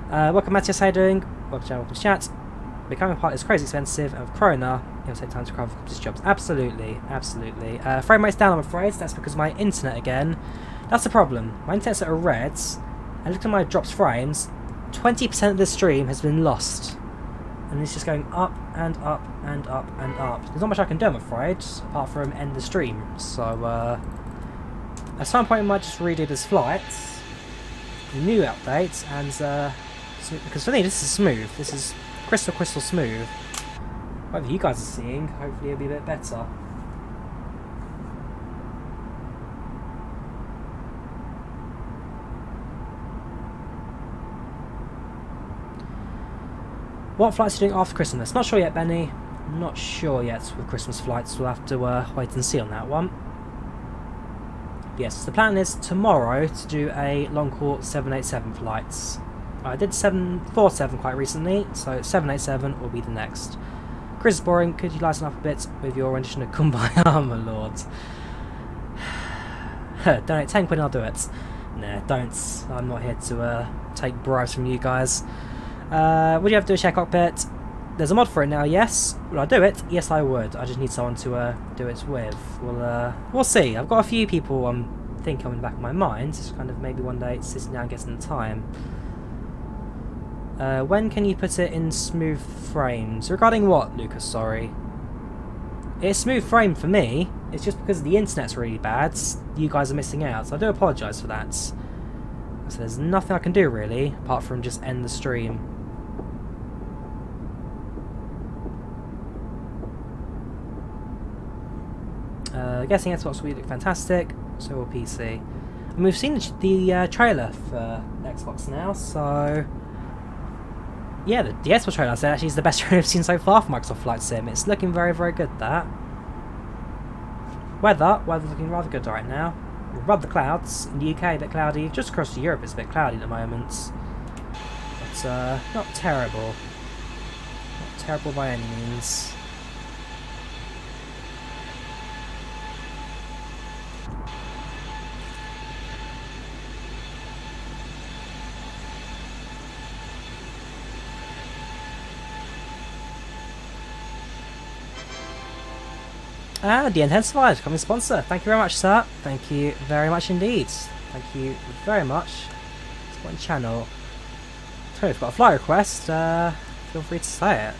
Welcome, Matthias. How are you doing? Welcome to chat. Becoming a pilot is crazy expensive, and with Corona, it'll take time to recover from these jobs. Absolutely, absolutely. Frame rate's down, I'm afraid. That's because of my internet again. That's the problem. My internet's at a red, and look at my drops frames. 20% of the stream has been lost, and it's just going up and up and up and up. There's not much I can do, I'm afraid, apart from end the stream. So at some point, I might just redo this flight, new updates, and because for me this is smooth. This is crystal smooth. Whatever you guys are seeing, hopefully it'll be a bit better. What flights are you doing after Christmas? Not sure yet, Benny. Not sure yet with Christmas flights. We'll have to wait and see on that one. Yes, the plan is tomorrow to do a long-haul 787 flights. I did 747 quite recently, so 787 will be the next. Chris is boring. Could you lighten up a bit with your rendition of Kumbaya, my lord? Donate 10 quid and I'll do it. Nah, don't. I'm not here to take bribes from you guys. Would you have to do a share cockpit? There's a mod for it now, yes. Would I do it? Yes, I would. I just need someone to do it with. We'll see. I've got a few people I'm thinking in the back of my mind. Just kind of maybe one day sitting down and getting the time. When can you put it in smooth frames? Regarding what, Lucas? Sorry. It's smooth frame for me. It's just because the internet's really bad. You guys are missing out. So I do apologise for that. So there's nothing I can do really, apart from just end the stream. Guessing Xbox will look fantastic, so will PC. And we've seen the trailer for Xbox now, so yeah, the Xbox trailer I said actually is the best trailer I've seen so far for Microsoft Flight Sim. It's looking very, very good. That weather's looking rather good right now. Above the clouds in the UK, a bit cloudy. Just across Europe, it's a bit cloudy at the moment, but not terrible. Not terrible by any means. The Intensified, coming sponsor. Thank you very much, sir. Thank you very much indeed. Thank you very much. It's one channel. So if you've got a flight request, feel free to say it.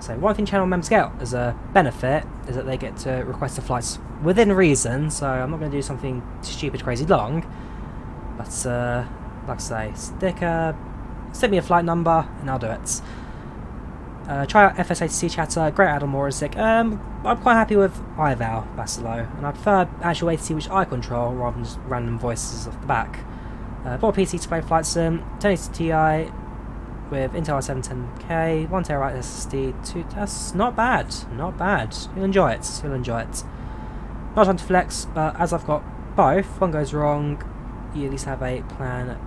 So one thing channel members get as a benefit is that they get to request the flights within reason, so I'm not going to do something stupid crazy long. But like I say, send me a flight number and I'll do it. Try out FS80 Chatter, great add-on Morisic. I'm quite happy with IVAO Basilo, and I prefer actual ATC which I control rather than just random voices off the back. Bought a PC to play Flight Sim, 1080 Ti with Intel i7-10K, 1TB SSD, that's not bad, not bad. You'll enjoy it, you'll enjoy it. Not trying to flex, but as I've got both, if one goes wrong, you at least have a plan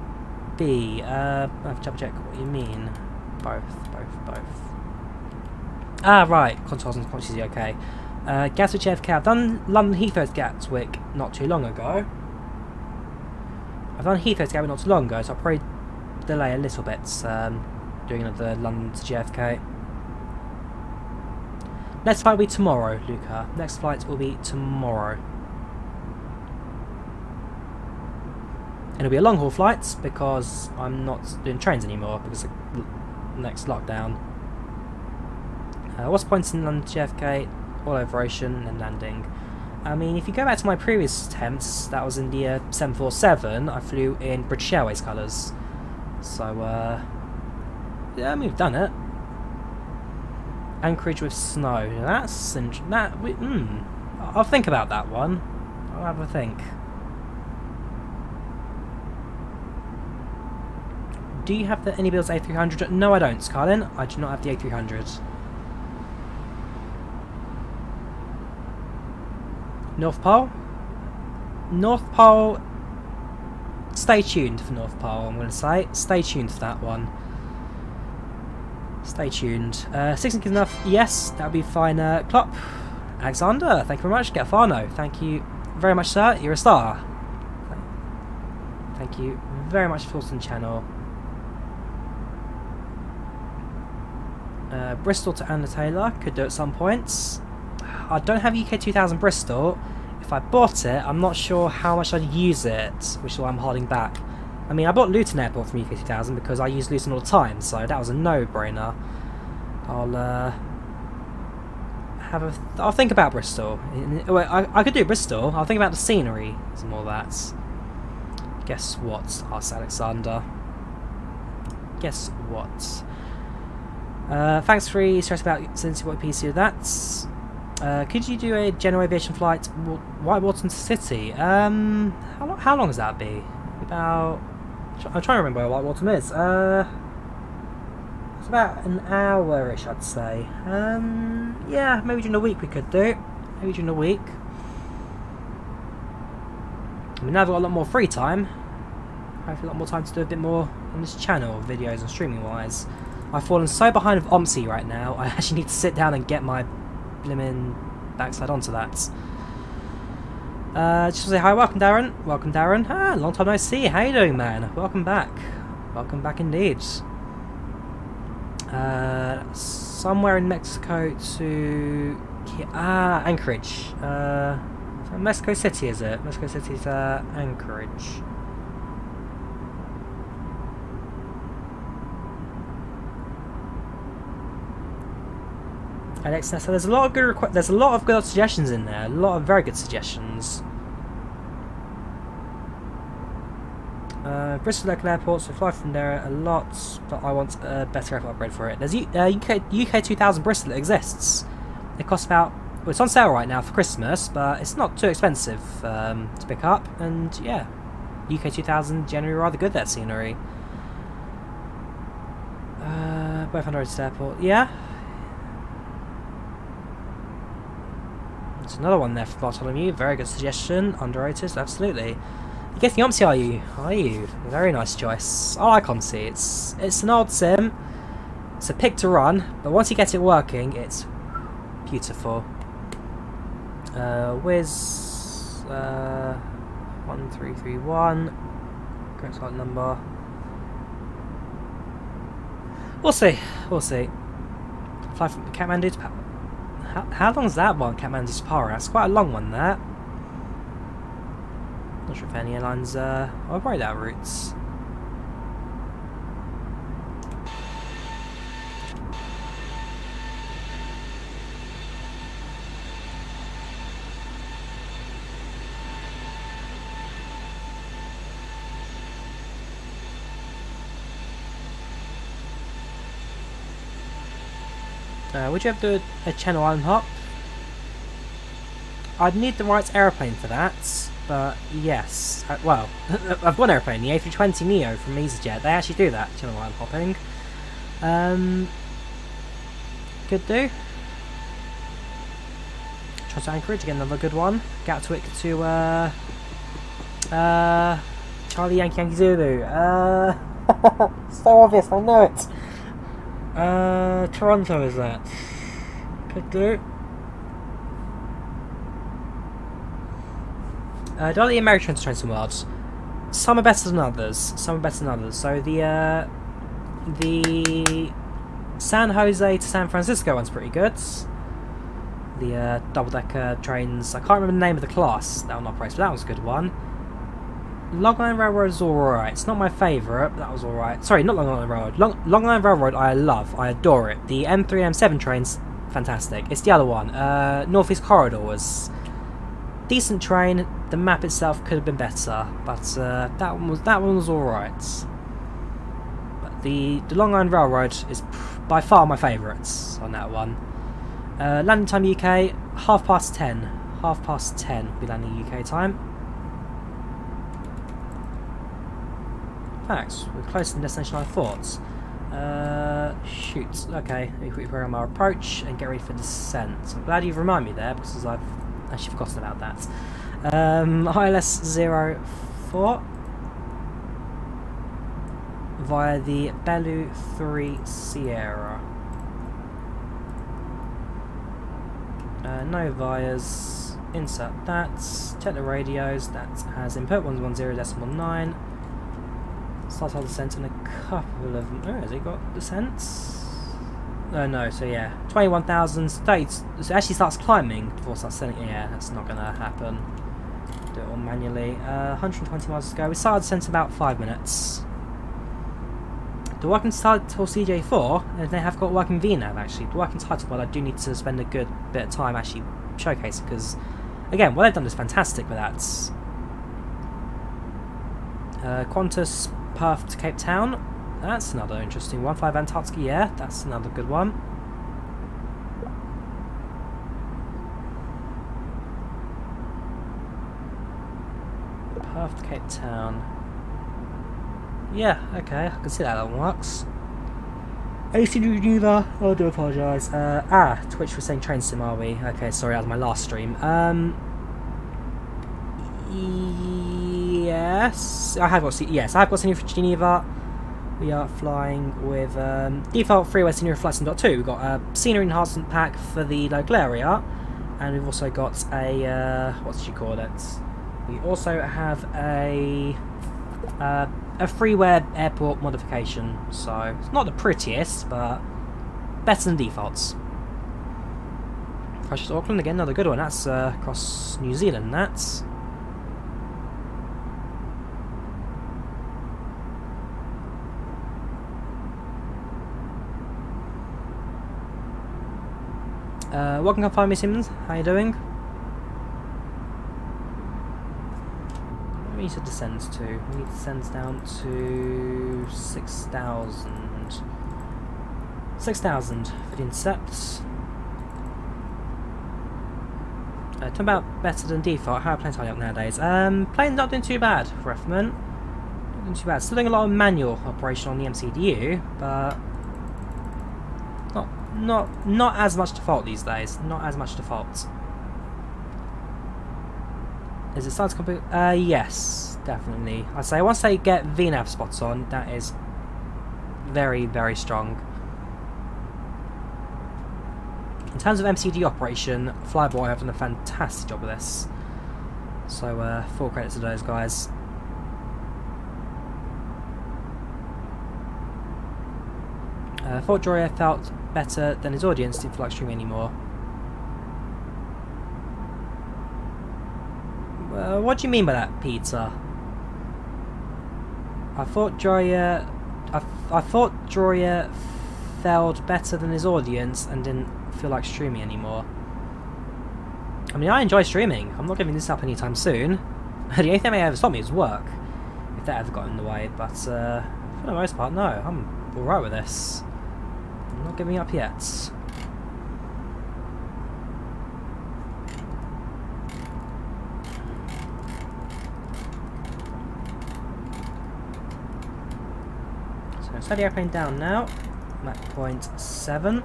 B. I have to double check what you mean. Both. Ah, right, consoles and quantities, okay. Gatwick JFK, I've done London Heathrow to Gatwick not too long ago. I've done Heathrow to Gatwick not too long ago, so I'll probably delay a little bit doing another London to JFK. Next flight will be tomorrow, Luca. Next flight will be tomorrow. And it'll be a long haul flight because I'm not doing trains anymore because of the next lockdown. What's the point in London JFK, all over ocean and landing? I mean, if you go back to my previous attempts, that was in the 747, I flew in British Airways colours. So, yeah, I mean, we've done it. Anchorage with snow, that's... I'll think about that one. I'll have a think. Do you have any builds A300? No, I don't, Carlin. I do not have the A300. North Pole? North Pole... Stay tuned for North Pole, I'm going to say. Stay tuned for that one. Stay tuned. 16 is enough? Yes, that would be fine. Klopp. Alexander, thank you very much. Getfano, thank you very much, sir. You're a star. Thank you very much for watching the channel. Bristol to Anna Taylor, could do at some points. I don't have UK 2000 Bristol. If I bought it, I'm not sure how much I'd use it, which is why I'm holding back. I mean, I bought Luton Airport from UK 2000 because I use Luton all the time, so that was a no-brainer. I'll think about Bristol. I could do Bristol. I'll think about the scenery and all that. Guess what? Asked Alexander. Guess what? Thanks for stress about since you bought a PC with that. Could you do a general aviation flight Whitewater to City? How long does that be? About... I'm trying to remember where Whitewater is. It's about an hour-ish, I'd say. Yeah, maybe during the week we could do. Maybe during the week. I mean, now I've got a lot more free time. I have a lot more time to do a bit more on this channel, videos and streaming-wise. I've fallen so behind with OMSI right now, I actually need to sit down and get my blimmin' backside onto that. Just to say hi, welcome Darren. Welcome Darren. Ah, long time no see. How you doing, man? Welcome back. Welcome back indeed. Somewhere in Mexico to Anchorage. Mexico City, is it? Mexico City's Anchorage. Alex, so there's a lot of good there's a lot of good suggestions in there. A lot of very good suggestions. Bristol local airport, so fly from there a lot, but I want a better airport upgrade for it. There's UK 2000 Bristol that exists. It costs about, well, it's on sale right now for Christmas, but it's not too expensive to pick up. And yeah, UK 2000 generally rather good, that scenery. Both underrated airport, yeah. There's another one there for Bartholomew. Very good suggestion. Underrated, absolutely. You're getting OMSI, are you? Are you? Very nice choice. I like OMSI. It's an old sim. It's a pick to run, but once you get it working, it's beautiful. Whiz 1331. Correct flight number. We'll see. We'll see. Fly from Kathmandu to how long is that one, Kathmandu to Para? That's quite a long one, that. Not sure if any airlines operate that routes. Would you have to do a Channel Island hop? I'd need the right aeroplane for that, but yes. Well, I've got an aeroplane, the A320neo from easyJet. They actually do that, Channel Island hopping. Could do. Try to Anchorage, again another good one. Gatwick to Charlie Yankee Zulu. So obvious, I know it. Toronto is that? Could do. Do the American Transit World. Some are better than others. Some are better than others. So the San Jose to San Francisco one's pretty good. The double-decker trains. I can't remember the name of the class that one operates, but that was a good one. Long Island Railroad is alright. It's not my favourite, but that was alright. Sorry, not Long Island Railroad. Long Island Railroad I love. I adore it. The M3 and M7 train's fantastic. It's the other one. Northeast Corridor was decent train. The map itself could have been better, but that one was alright. But the Long Island Railroad is by far my favourites on that one. Landing time UK 10:30. 10:30 will be landing UK time. Thanks, we're closer to the destination I thought. Shoot, okay, we quickly program our approach and get ready for descent. I'm glad you've reminded me there because I've actually forgotten about that. ILS 04 via the Bellu 3 Sierra. No vias, insert that, check the radios, that has input 110.9. Start our descent in a couple of... Oh, has it got descents? No, so yeah. 21,000. So it actually starts climbing before it starts descending. Yeah, that's not going to happen. Do it all manually. 120 miles to go. We started descent in about 5 minutes. The working title CJ4, and they have got working VNAV actually. The working title, but I do need to spend a good bit of time actually showcasing because, again, what they've done is fantastic with that. Qantas Perth to Cape Town, that's another interesting one. 5 Antarctica, yeah, that's another good one. Perth to Cape Town. Yeah, okay, I can see that one works. AC Geneva. I do apologise. Twitch was saying train sim, are we? Okay, sorry, that was my last stream. Yes, I have got scenery for Geneva. We are flying with default freeway scenery for FlightSim.2. We've got a scenery enhancement pack for the local area, and we've also got a what did you call it? We also have a freeware airport modification. So it's not the prettiest, but better than defaults. Crashes Auckland again, another good one. That's across New Zealand. That's. Welcome to Find Me Simmons, how you doing? What do we need to descend to? We need to descend down to 6,000. 6,000 for the intercepts. Turn about better than default. How are planes holding up nowadays? Planes not doing too bad for Refman. Not doing too bad. Still doing a lot of manual operation on the MCDU, but not as much default these days. Not as much default. Is it starting to compete? Yes, definitely. I'd say once they get VNAV spots on, that is very, very strong. In terms of MCD operation, FlyByWire have done a fantastic job of this. So full credit to those guys. Thought Drawyah felt better than his audience didn't feel like streaming anymore. What do you mean by that, Peter? I thought Drawyah felt better than his audience and didn't feel like streaming anymore. I mean, I enjoy streaming. I'm not giving this up anytime soon. The only thing that may ever stop me is work, if that ever got in the way. But for the most part, no, I'm alright with this. I'm not giving up yet. So set the airplane down now. Mach point 7.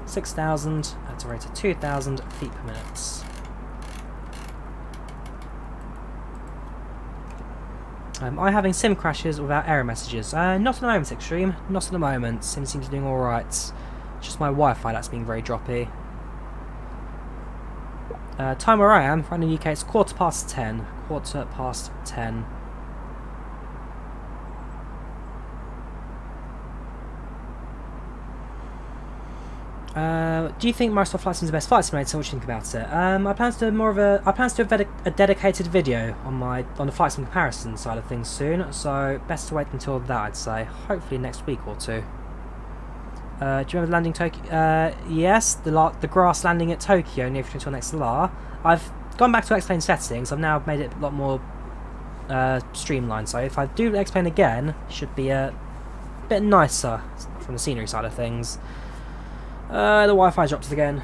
6,000 at a rate of 2,000 feet per minute. Am I having sim crashes without error messages? Not at the moment, Extreme. Not at the moment. Sim seems to be doing alright. It's just my Wi-Fi that's being very droppy. Time where I am, right in the UK, it's 10:15. 10:15. Do you think Microsoft Flight Sim is the best flight simulator? What do you think about it? I plan to do a dedicated video on the flight sim comparison side of things soon. So best to wait until that, I'd say. Hopefully next week or two. Do you remember landing Tokyo? Yes, the grass landing at Tokyo near A320nX LR. I've gone back to X-Plane settings. I've now made it a lot more streamlined. So if I do X-Plane again, it should be a bit nicer from the scenery side of things. The Wi-Fi drops again.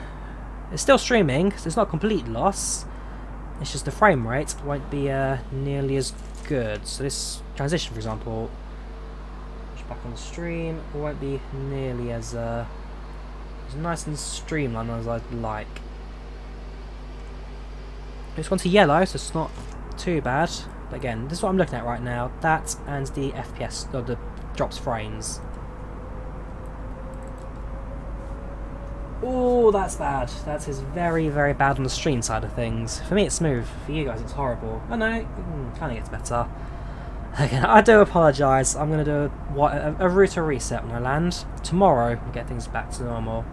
It's still streaming, so it's not a complete loss. It's just the frame rate won't be nearly as good. So this transition, for example, just back on the stream, won't be nearly as nice and streamlined as I'd like. It's gone to yellow, so it's not too bad. But again, this is what I'm looking at right now. That and the FPS, or the drops frames. Oh, that's bad. That is very, very bad on the stream side of things. For me, it's smooth. For you guys, it's horrible. Oh no, it kind of gets better. Again, I do apologise. I'm going to do a router reset when I land. Tomorrow, we'll get things back to normal.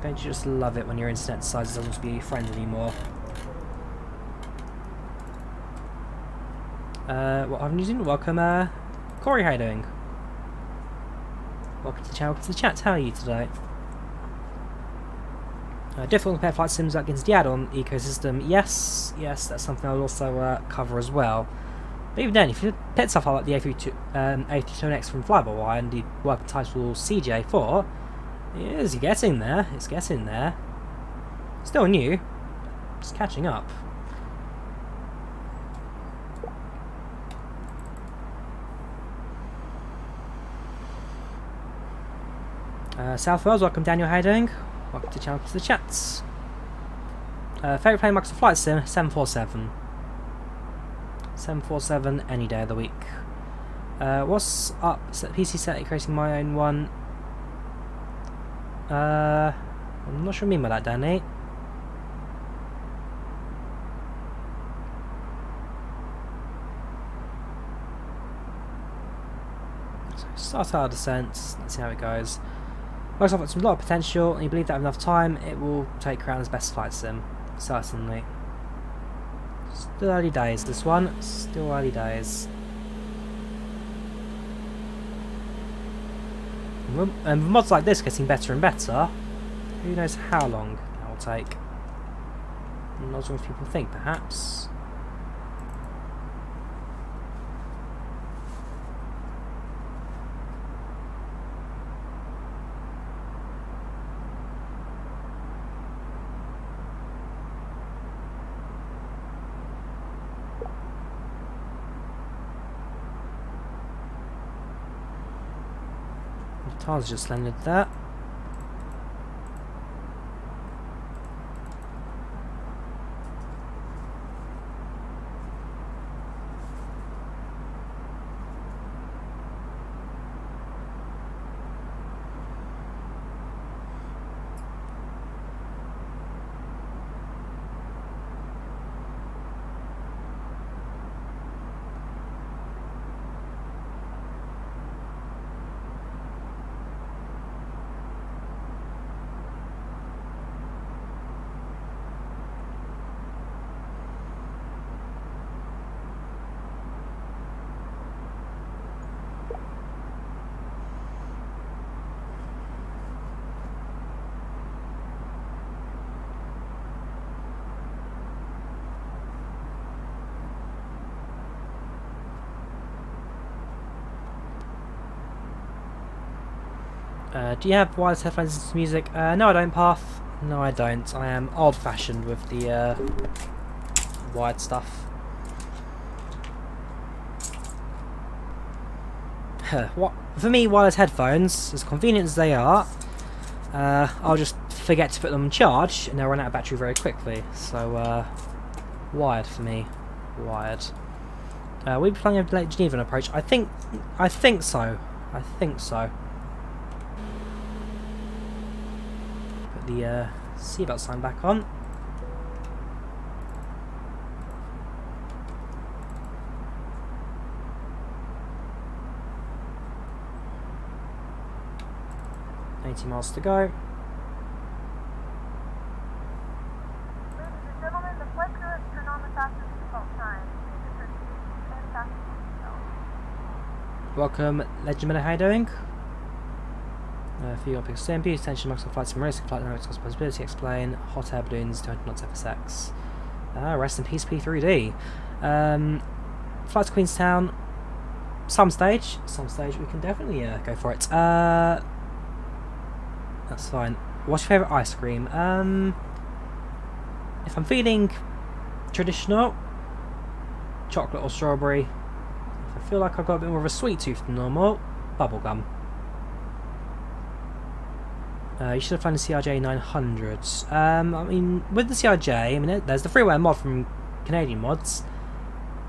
Don't you just love it when your internet decides it doesn't want to be your friend anymore? What I'm using? Welcome, Corey, how you doing? Welcome to the channel, welcome to the chat. How are you today? Difficult to compare flight sims against the add-on ecosystem. Yes, that's something I'll also cover as well. But even then, if you pick stuff like the A32NX from FlyByWire and the working title CJ4, it's getting there. It's getting there. Still new. It's catching up. South Wales, welcome Daniel, how you doing? Welcome to the channel, to the chats. Favourite plane Microsoft Flight Sim, 747. 747 any day of the week. What's up? PC set creating my own one. I'm not sure what you mean by that, Danny. So start our descent, let's see how it goes. Microsoft has a lot of potential, and you believe that with enough time it will take crown as best flight sim. Certainly. Still early days, this one. Still early days. And mods like this getting better and better. Who knows how long that will take. Not as long as people think, perhaps. The tiles just landed there. Do you have wireless headphones to music? No, I don't, Path. No, I don't. I am old-fashioned with the wired stuff. What for me, wireless headphones, as convenient as they are, I'll just forget to put them on charge, and they'll run out of battery very quickly. So, wired for me. Wired. We'll be planning a Geneva approach. I think so. I think so. The seatbelt sign back on. $80 miles to go. Ladies and gentlemen, the flight crew has turned on the fasten seatbelt sign. Please return to your seats and fasten your seatbelt. Welcome, Legend. How you doing? For your pixel CMP, attention, Microsoft Flight Sim Racing, Flight Dynamics, Possibility, Explain, Hot Air Balloons, 200 knots FSX. Rest in peace, P3D. Flight to Queenstown, some stage, we can definitely go for it. That's fine. What's your favourite ice cream? If I'm feeling traditional, chocolate or strawberry. If I feel like I've got a bit more of a sweet tooth than normal, bubblegum. You should have found the CRJ 900s. I mean, with the CRJ, I mean, there's the freeware mod from Canadian mods.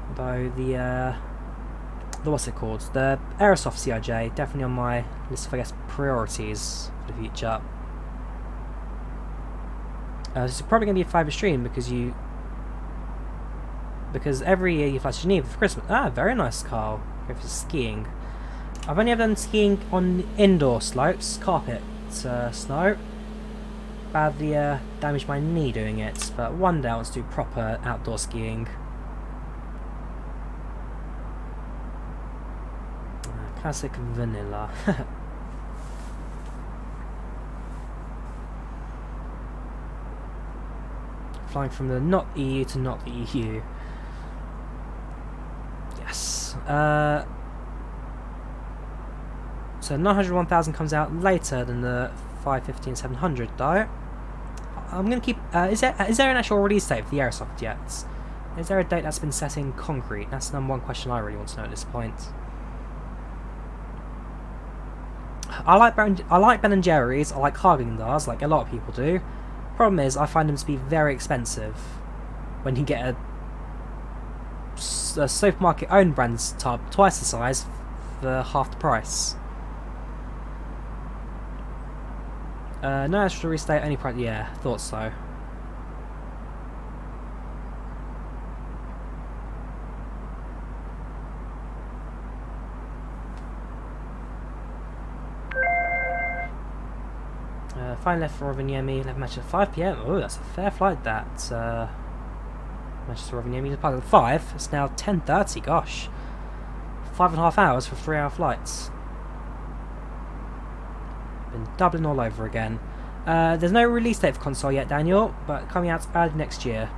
Although the what's it called? The Aerosoft CRJ, definitely on my list of, I guess, priorities for the future. This is probably going to be a 5 stream because every year you fly to Geneva for Christmas. Very nice, Carl. Go for skiing. I've only ever done skiing on indoor slopes, carpet. Snow. Badly damaged my knee doing it, but one day I want to do proper outdoor skiing. Classic vanilla. Flying from the not EU to not the EU. Yes. So 900 1000 comes out later than the 550 and 700 though. I'm going to keep... is there an actual release date for the Aerosoft jets? Is there a date that's been set in concrete? That's the number one question I really want to know at this point. I like Ben and Jerry's. I like Haagen-Dazs, like a lot of people do. Problem is, I find them to be very expensive when you get a supermarket owned brand's tub twice the size for half the price. No extra restate, only price. Yeah, thought so. Fine left for Rovaniemi, left match at 5 PM. Oh, that's a fair flight, that. Manchester Rovaniemi is part of 5. It's now 10:30, gosh. 5.5 hours for 3-hour flights. Been Dublin all over again. There's no release date for console yet, Daniel, but coming out early next year.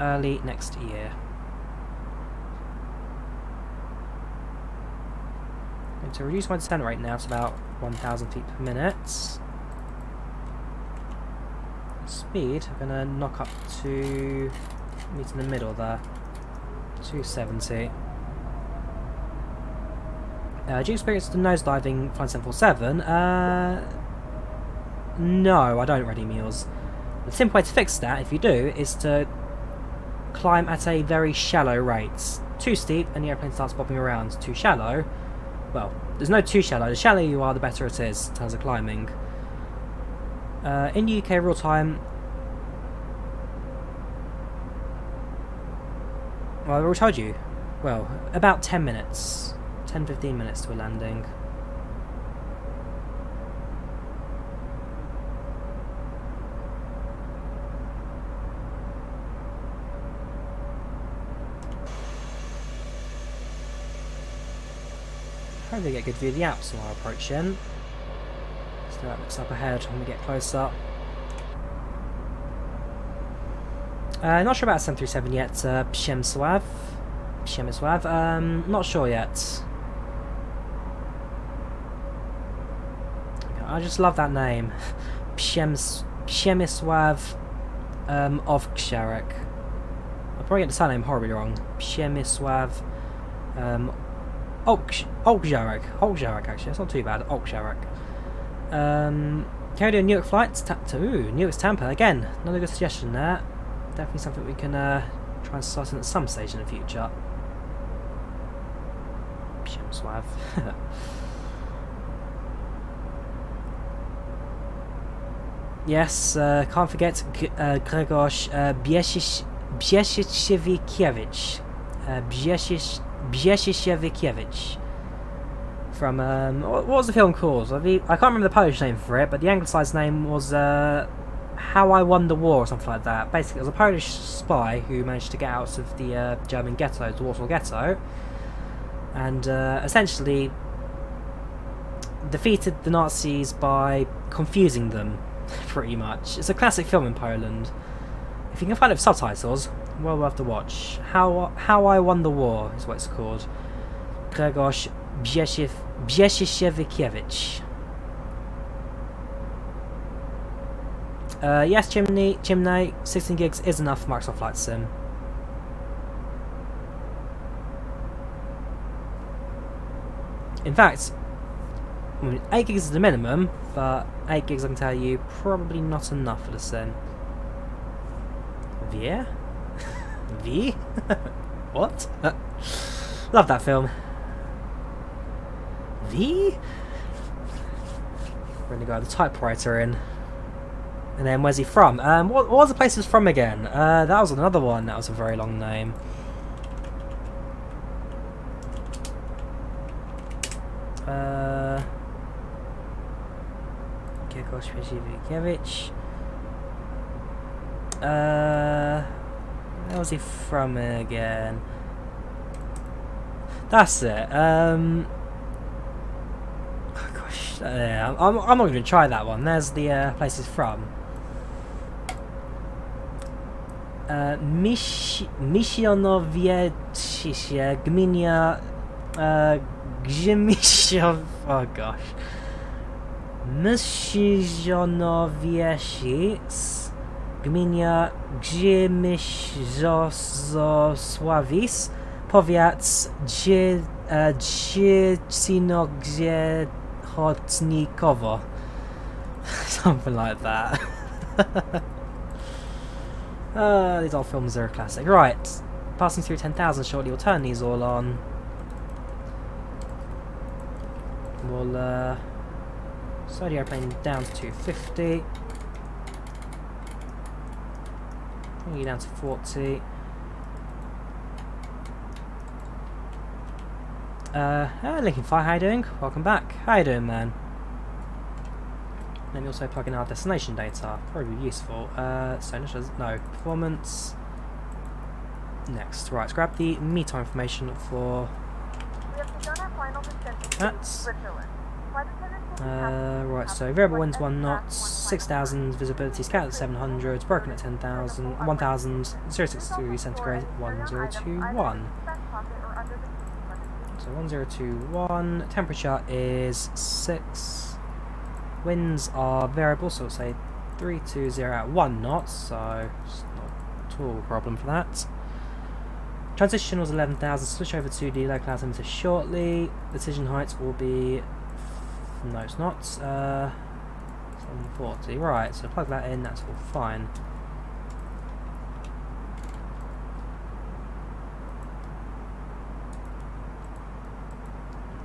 Early next year. I'm going to reduce my descent rate now to about 1,000 feet per minute. Speed, I'm going to knock up to meet in the middle there. 270. Do you experience the nosediving flying 747? No, I don't, Ready Meals. The simple way to fix that, if you do, is to climb at a very shallow rate. Too steep and the airplane starts bobbing around. Too shallow, well, there's no too shallow. The shallower you are, the better it is in terms of climbing. In UK real time, well, I already told you. Well, about 10 minutes. 10-15 minutes to a landing. Hopefully get a good view of the Alps while approaching. So that looks up ahead when we get closer. Not sure about 737 yet, Przemysław. Not sure yet. I just love that name. Przemysław Owczarek. I'll probably get the surname horribly wrong. Przemysław Owczarek actually, that's not too bad. Owczarek. Can we do a Newark flight? Newark's Tampa again. Another good suggestion there. Definitely something we can try and start in at some stage in the future. Przemysław. Yes, can't forget Grzegorz Biesiewicz. Biesiewicz. From, what was the film called? I can't remember the Polish name for it, but the anglicised name was How I Won the War or something like that. Basically, it was a Polish spy who managed to get out of the German ghetto, the Warsaw Ghetto, and essentially defeated the Nazis by confusing them, pretty much. It's a classic film in Poland. If you can find it with subtitles, well worth the watch. How I Won the War is what it's called. Grzegorz Biesiewicz. Yes, Chimney, 16 gigs is enough for Microsoft Flight Sim. In fact, I mean, 8 gigs is the minimum, but 8 gigs, I can tell you, probably not enough for the sim. Wie? Wie? What? Love that film. Wie? We're gonna go the typewriter in. And then where's he from? What was the place he was from again? That was another one. That was a very long name. Grzegorz Biesiewicz. Where was he from again? That's it. Oh gosh, yeah, I'm not going to try that one. There's the place he's from. Misionowiecie gmina Grzymisiów. Oh gosh. Misionowieci gmina Grzymisiosławic, powiat Grzynogrzechotnikovo. Something like that. These old films are a classic. Right, passing through 10,000 shortly, we'll turn these all on. We'll slow the airplane down to 250. Bring you down to 40. Lincoln Fire, how you doing? Welcome back. How you doing, man? Let me also plug in our destination data. Probably useful. No, performance. Next, right, let's grab the META information for We have begun our final descent to that. Switzerland. Flight attendants will be happy Right, to so have variable flight winds 1 knot, attendants 6,000 visibility, scattered at 700, broken at 10,000, 1,000, 06 degrees centigrade, 1021. So 1021, temperature is 6, winds are variable, so we'll say 320 at 1 knot, so it's not at all a problem for that. Transition was 11,000, switch over to the low cloud limiter shortly. Decision height will be, no it's not, 740, right, so plug that in, that's all fine.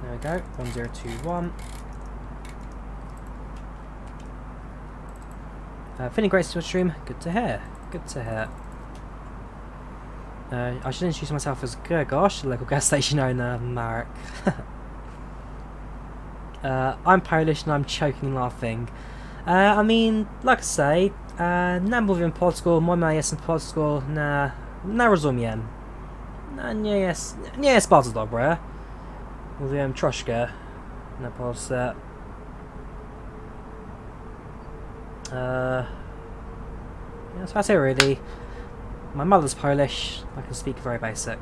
There we go, 1021. Feeling great to your stream, good to hear, good to hear. I should introduce myself as Gurgosh, the local gas station owner, Marek. I'm Polish and I'm choking laughing. I mean, like I say, nie mówię po polsku, moja jestem polsku, nie rozumiem. Nie jest bardzo dobre. Mówiłem troszkę na Polsce. Yeah, so that's it really. My mother's Polish, I can speak very basic.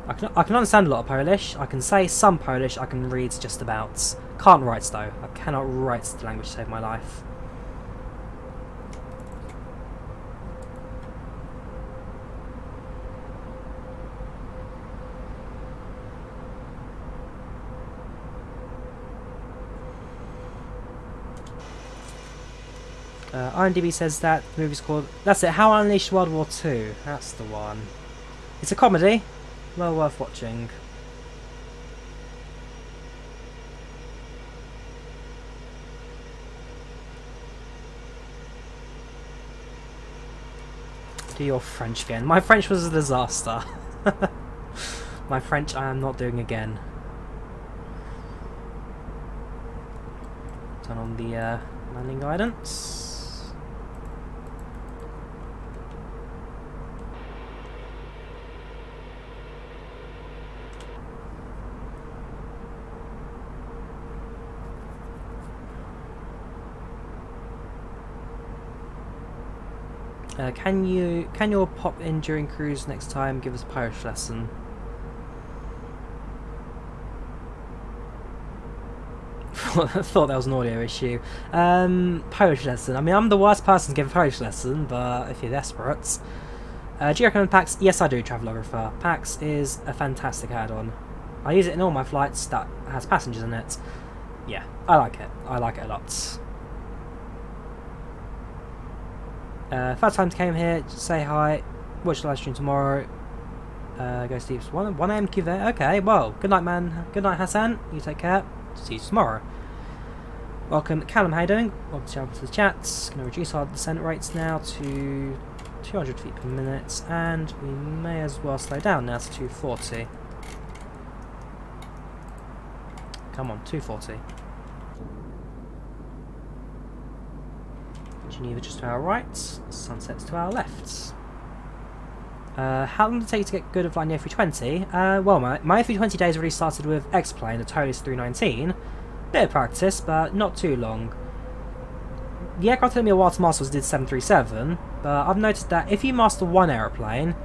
I can understand a lot of Polish, I can say some Polish, I can read just about. Can't write though, I cannot write the language to save my life. IMDb says that the movie's called... That's it, How I Unleashed World War II. That's the one. It's a comedy. Well worth watching. Do your French again. My French was a disaster. My French I am not doing again. Turn on the landing guidance. Can you pop in during cruise next time? Give us a Polish lesson. Thought that was an audio issue. Polish lesson. I mean, I'm the worst person to give a Polish lesson, but if you're desperate. Do you recommend PACX? Yes, I do, Travelographer. PACX is a fantastic add-on. I use it in all my flights that has passengers in it. Yeah, I like it. I like it a lot. First time came here, just say hi, watch the live stream tomorrow, go sleep 1 AM QV, okay, well, good night man, good night Hassan, you take care, see you tomorrow. Welcome Callum, how you doing? Welcome to the chat, going to reduce our descent rates now to 200 feet per minute, and we may as well slow down now to 240. Come on, 240. Geneva just to our right, sunsets to our left. How long did it take to get good at flying the A320? Well, my A320 days already started with X-Plane, the Tolis 319. Bit of practice, but not too long. The aircraft took me a while to master was did 737, but I've noticed that if you master one aeroplane,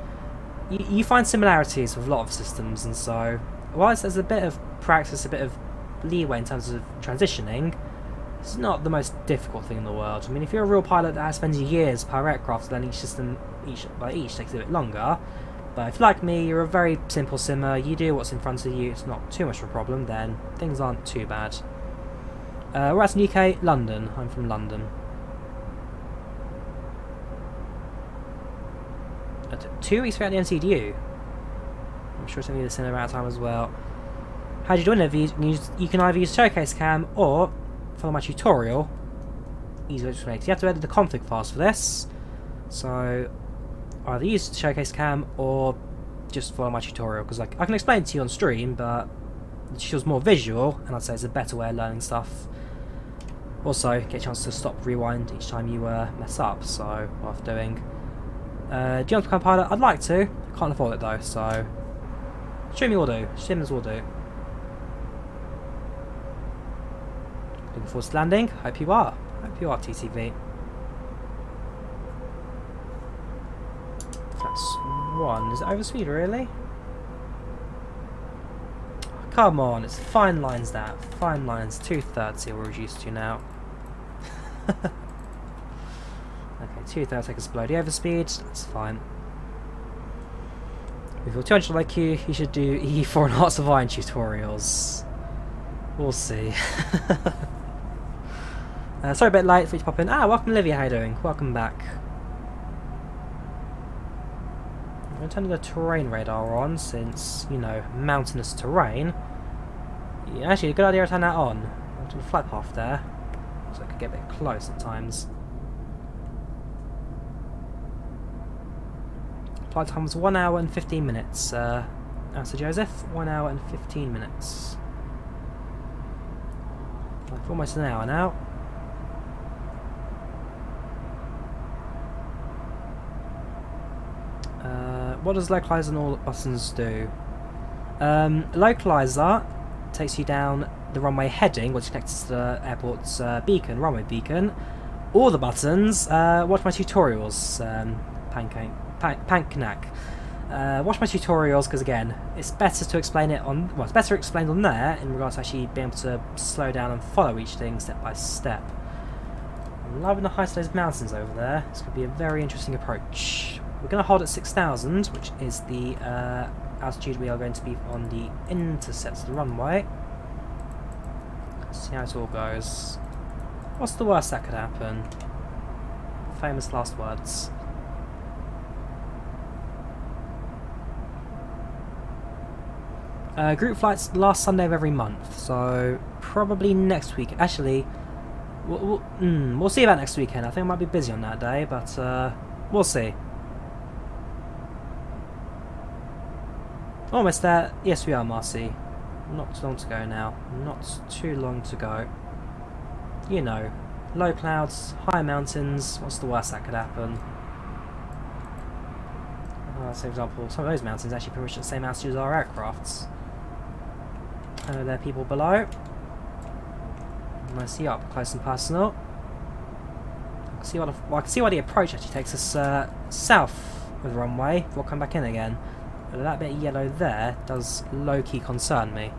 you find similarities with a lot of systems, and so whilst there's a bit of practice, a bit of leeway in terms of transitioning, it's not the most difficult thing in the world. I mean, if you're a real pilot that spends years per aircraft, then each system, each takes a bit longer, But if you're like me, you're a very simple simmer, you do what's in front of you, it's not too much of a problem, then things aren't too bad. We're at the UK, London. I'm from London. 2 weeks without the MCDU. I'm sure it's only the same amount of time as well. How do you do it? You can either use Showcase Cam or follow my tutorial. Easily explained. You have to edit the config files for this. So either use Showcase Cam or just follow my tutorial, because I can explain it to you on stream, but it feels more visual, and I'd say it's a better way of learning stuff. Also, get a chance to stop, rewind each time you mess up, so worth doing. Do you want to become a pilot? I'd like to. I can't afford it though, so streaming will do. Streamers will do. Looking forward to landing. Hope you are. Hope you are, TTV. That's 1. Is it overspeed, really? Oh, come on, it's fine lines that. Fine lines. 230 we're reduced to now. Okay, 230 seconds below the overspeed. That's fine. With your 200 IQ, you should do E4 and Hearts of Iron tutorials. We'll see. Sorry a bit late for you to pop in. Welcome Olivia, how you doing? Welcome back. I'm going to turn the terrain radar on, since, you know, mountainous terrain. Yeah, actually, a good idea to turn that on. I'll do the flight path there, so I could get a bit close at times. Flight time was 1 hour and 15 minutes. So Joseph, 1 hour and 15 minutes. Like almost an hour now. What does localizer and all buttons do? Localizer takes you down the runway heading, which connects to the airport's beacon, runway beacon. All the buttons, watch my tutorials, Panknack. Watch my tutorials, because again, it's better to explain it on, well, it's better explained on there in regards to actually being able to slow down and follow each thing step by step. I'm loving the height of those mountains over there. It's going to be a very interesting approach. We're going to hold at 6,000, which is the altitude we are going to be on the intercept of the runway. Let's see how it all goes. What's the worst that could happen? Famous last words. Group flights last Sunday of every month, so probably next week. Actually, we'll see about next weekend. I think I might be busy on that day, but we'll see. Almost there. Yes, we are, Marcy. Not too long to go now. Not too long to go. You know, low clouds, high mountains. What's the worst that could happen? For example, some of those mountains actually pretty much at the same altitude as our aircrafts. There are people below. Nice, up close and personal. I can see why the approach actually takes us south of the runway. We'll come back in again. But that bit of yellow there does low-key concern me.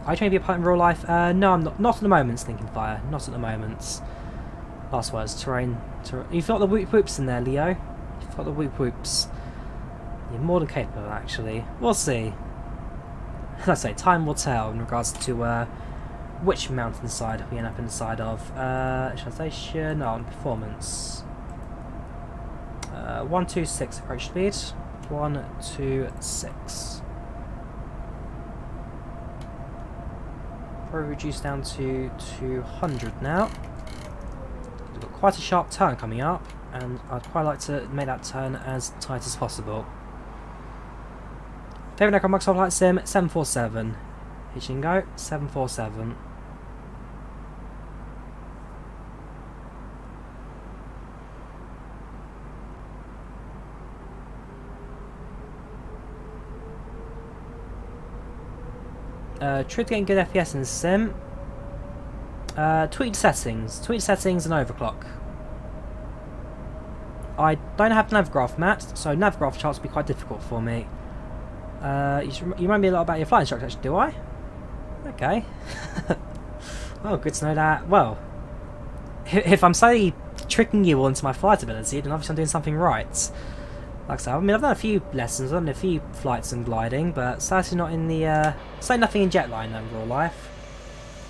Are you trying to be a pilot in real life? No, I'm not. Not at the moment, Stinking Fire. Not at the moment. Last words, terrain. You've got the whoop whoops in there, Leo. You've got the whoop whoops. You're more than capable, actually. We'll see. As I say, time will tell in regards to which mountainside we end up inside of. Translation on performance. 126 approach speed. 126. Probably reduced down to 200 now. We've got quite a sharp turn coming up, and I'd quite like to make that turn as tight as possible. David Neck on Microsoft Flight Sim 747. Hitch and go 747. Truth getting good FPS in the sim. Tweak settings and overclock. I don't have Navgraph mapped, so Navgraph charts will be quite difficult for me. You remind me a lot about your flight instructor, actually, do I? Okay. Well, good to know that. Well, if I'm slightly tricking you all into my flight ability, then obviously I'm doing something right. Like I said, I mean, I've done a few lessons, I've done a few flights and gliding, but certainly not in the, say nothing in jetline in real life.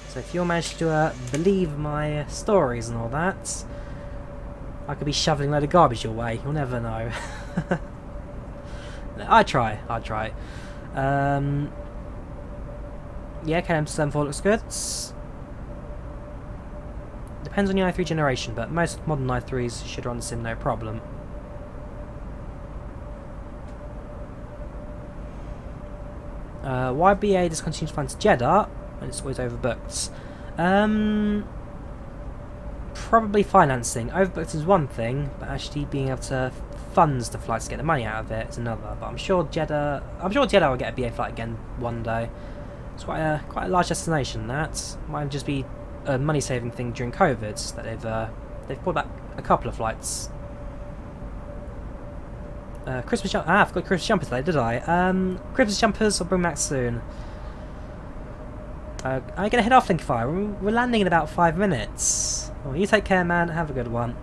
So if you'll manage to believe my stories and all that, I could be shoveling a load of garbage your way, you'll never know. I'd try. Yeah, KM74 looks good. Depends on your i3 generation, but most modern i3s should run the sim no problem. Why BA discontinued flights to Jeddah when it's always overbooked? Probably financing. Overbooked is one thing, but actually being able to funds the flights to get the money out of it is another. But I'm sure Jeddah will get a BA flight again one day. It's quite a large destination. That might just be a money saving thing during COVID that they've pulled back a couple of flights. Christmas jump. I forgot Christmas jumpers today, did I? Christmas jumpers I'll bring back soon. I'm gonna head off, Linkfire. We're landing in about 5 minutes. Well, you take care, man. Have a good one.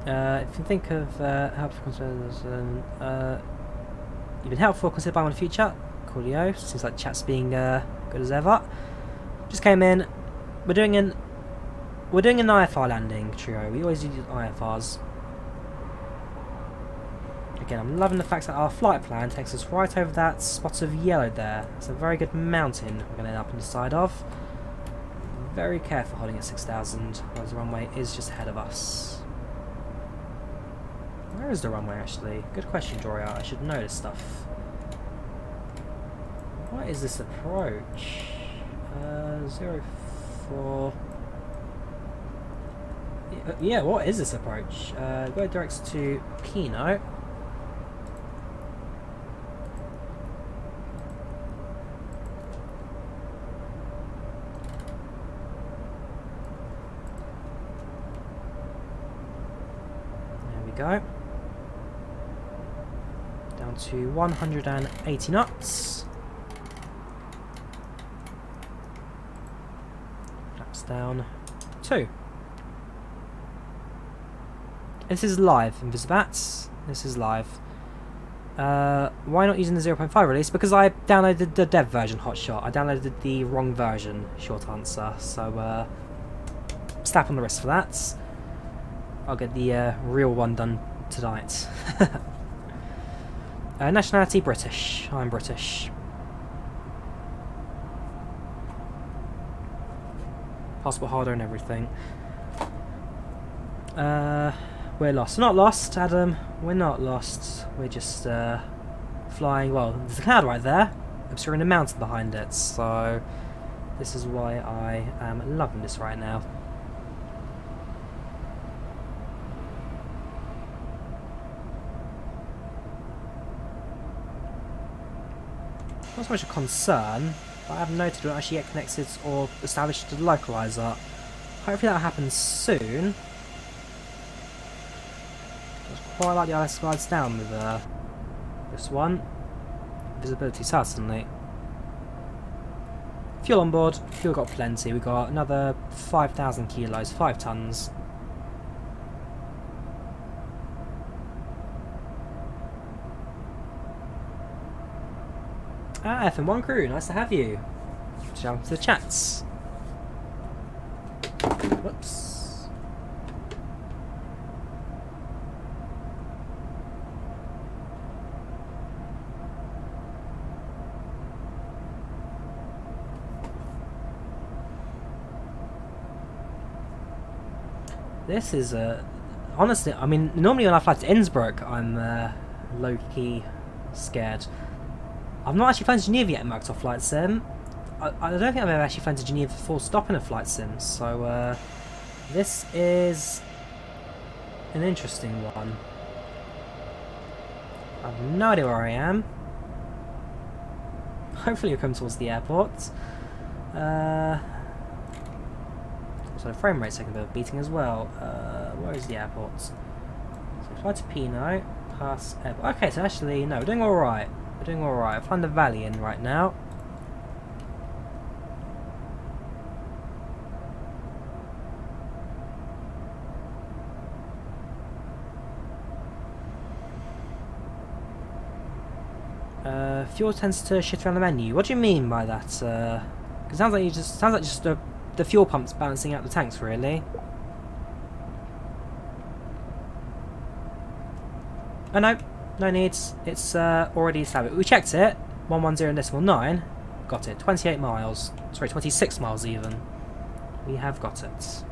If you think of helpful concerns, you've been helpful. Consider buying one in the future. Coolio. Seems like chat's being good as ever. Just came in. We're doing an IFR landing trio. We always do IFRs. Again, I'm loving the fact that our flight plan takes us right over that spot of yellow there. It's a very good mountain we're going to end up on the side of. Very careful holding at 6,000, whereas the runway is just ahead of us. Where is the runway actually? Good question, Drawyah. I should know this stuff. What is this approach? 04. Yeah, what is this approach? Go directs to Pino. There we go. Down to 180 knots. Flaps down 2. This is live, Invisibats. This is live. Why not using the 0.5 release? Because I downloaded the dev version, Hotshot. I downloaded the wrong version, short answer. So, slap on the wrist for that. I'll get the real one done tonight. Nationality, British. I'm British. Passport holder and everything. We're lost. We're not lost, Adam. We're not lost. We're just flying. Well, there's a cloud right there. Obscuring a mountain behind it. So this is why I am loving this right now. Not so much a concern, but I have noted we don't actually get connected or established to the localizer. Hopefully that happens soon. Quite like the ILS slides down with this one. Visibility certainly. Fuel on board. Fuel got plenty. We got another 5,000 kilos, 5 tons. Ah, FM1 crew, nice to have you. Jump to the chats. Whoops. This is honestly, I mean, normally when I fly to Innsbruck, I'm low-key scared. I've not actually flown to Geneva yet in Microsoft Flight Sim. I don't think I've ever actually flown to Geneva before stopping a flight sim, so this is an interesting one. I have no idea where I am. Hopefully we'll come towards the airport. So the frame rate's taking a bit of beating as well. Where is the airport? So fly to Pino, pass airport. Okay, so actually, no, we're doing alright. We're doing alright. I'm flying the Valley in right now. Fuel tends to shift around the menu. What do you mean by that? It sounds like just the fuel pump's balancing out the tanks, really. Oh no, no needs. It's already established. We checked it. 110.9. Got it. 28 miles. Sorry, 26 miles even. We have got it.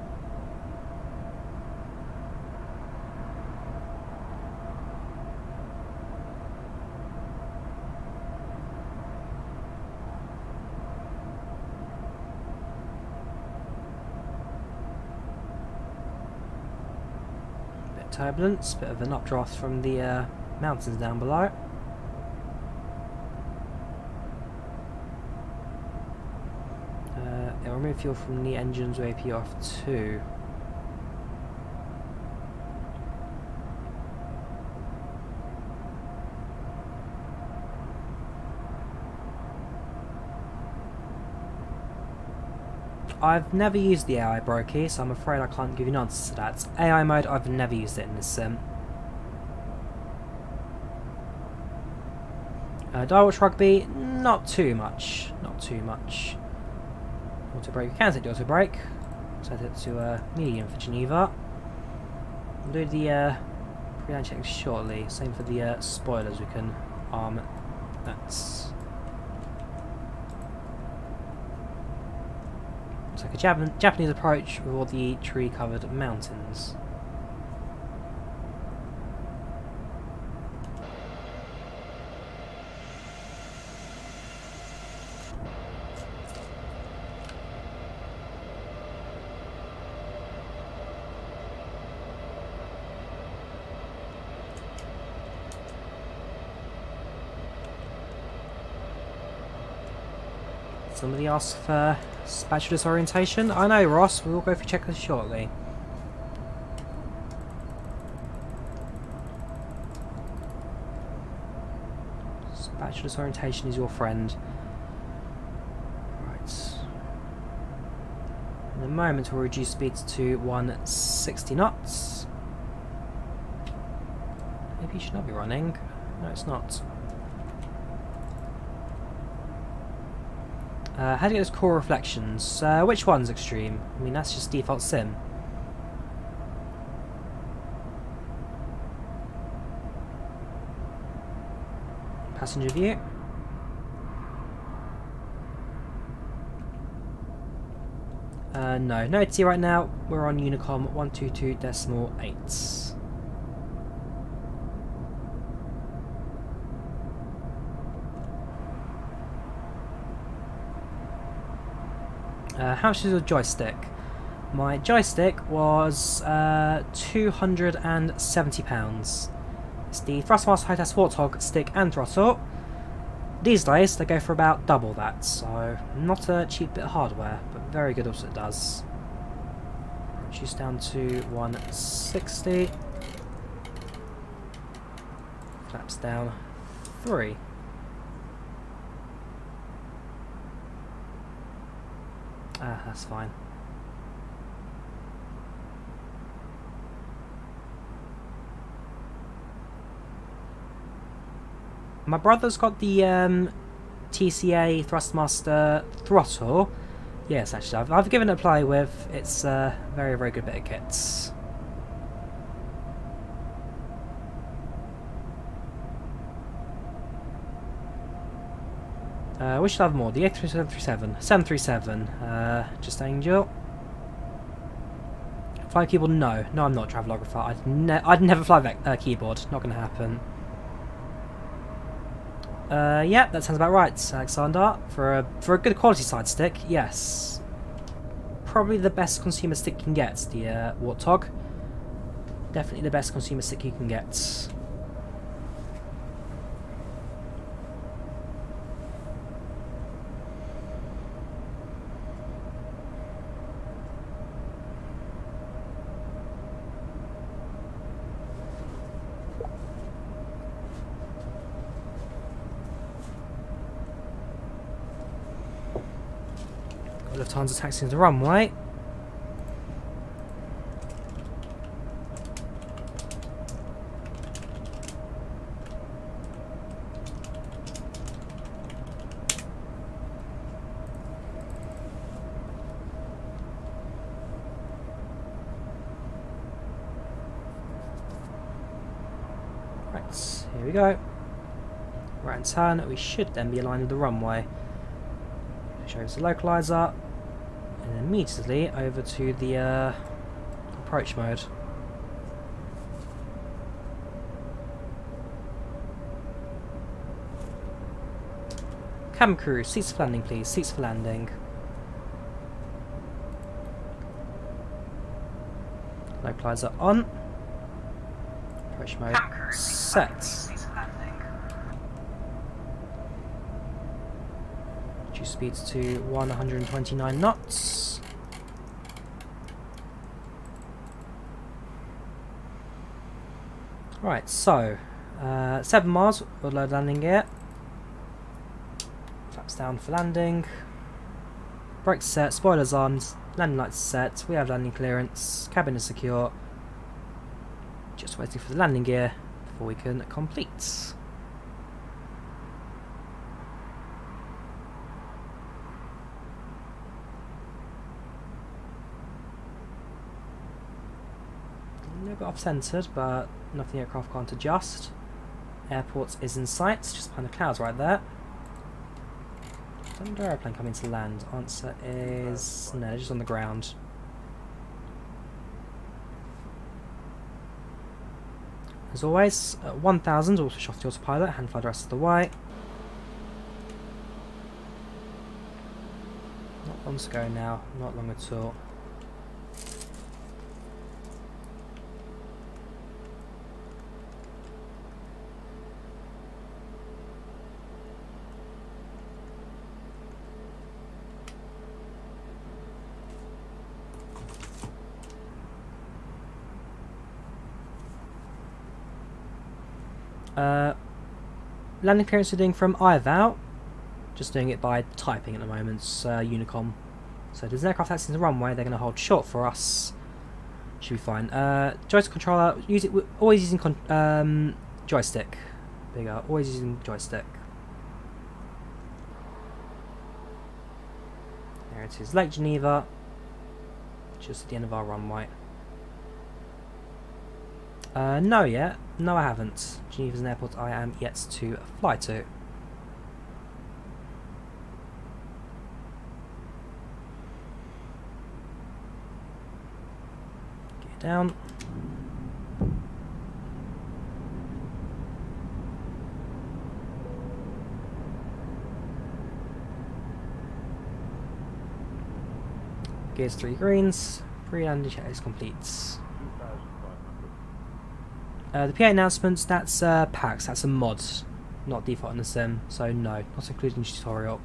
Bit of turbulence, bit of an updraft from the mountains down below. It'll remove fuel from the engines with AP off 2. I've never used the AI brokey, so I'm afraid I can't give you an answer to that. AI mode, I've never used it in this sim. Direwatch rugby, not too much. Not too much. Auto brake, we can set the auto brake. Set it to medium for Geneva. We'll do the pre-land checks shortly. Same for the spoilers, we can arm that. Looks like a Japanese approach with all the tree-covered mountains. Somebody asked for spatial disorientation. I know, Ross. We'll go for checkers shortly. Spatial disorientation is your friend. Right. In a moment, we'll reduce speeds to 160 knots. Maybe you should not be running. No, it's not. How do you get those core reflections? Which one's extreme? I mean, that's just default sim. Passenger view. No AT right now. We're on Unicom 122.8. How much is your joystick? My joystick was £270. It's the Thrustmaster High-Test Warthog stick and throttle. These days they go for about double that, so not a cheap bit of hardware, but very good at what it does. Reduce down to 160. Flaps down 3. Ah, that's fine. My brother's got the TCA Thrustmaster throttle. Yes, actually, I've given it a play with. It's a very, very good bit of kits. We should have more. The A337, 737, just Angel. Fly keyboard? No, I'm not a travelographer. I'd never fly that keyboard. Not going to happen. Yeah, that sounds about right, Alexander. For a good quality side stick, yes. Probably the best consumer stick you can get. The Warthog. Definitely the best consumer stick you can get. Lufthansa taxiing the runway. Here we go. Right hand turn, we should then be aligned with the runway. Shows the localizer, and then immediately over to the approach mode. Cabin crew, seats for landing please, seats for landing. Localizer on. Approach mode set. Reduce speeds to 129 knots. Right, so 7 miles, we'll load landing gear. Flaps down for landing. Brakes set, spoilers on, landing lights set, we have landing clearance, cabin is secure. Just waiting for the landing gear before we can complete. A little bit off-centered, but nothing the aircraft can't adjust. Airport is in sight, just behind the clouds right there. Is there an aeroplane coming to land? Answer is no, just on the ground. As always, at 1000, also switch off the autopilot, hand fly the rest of the way. Not long to go now, not long at all. Landing clearance we're doing from IVAO. Just doing it by typing at the moment. Unicom. So if there's an aircraft that's in the runway, they're going to hold short for us. Should be fine. Joystick controller. We're always using joystick. There you go. Always using joystick. There it is. Lake Geneva. Just at the end of our runway. No yet. No, I haven't. Geneva's an airport I am yet to fly to. Get down. Gears 3 greens. Pre-landing check is complete. The PA announcements, that's PACX, that's a mod, not default in the sim, so no, not included in the tutorial.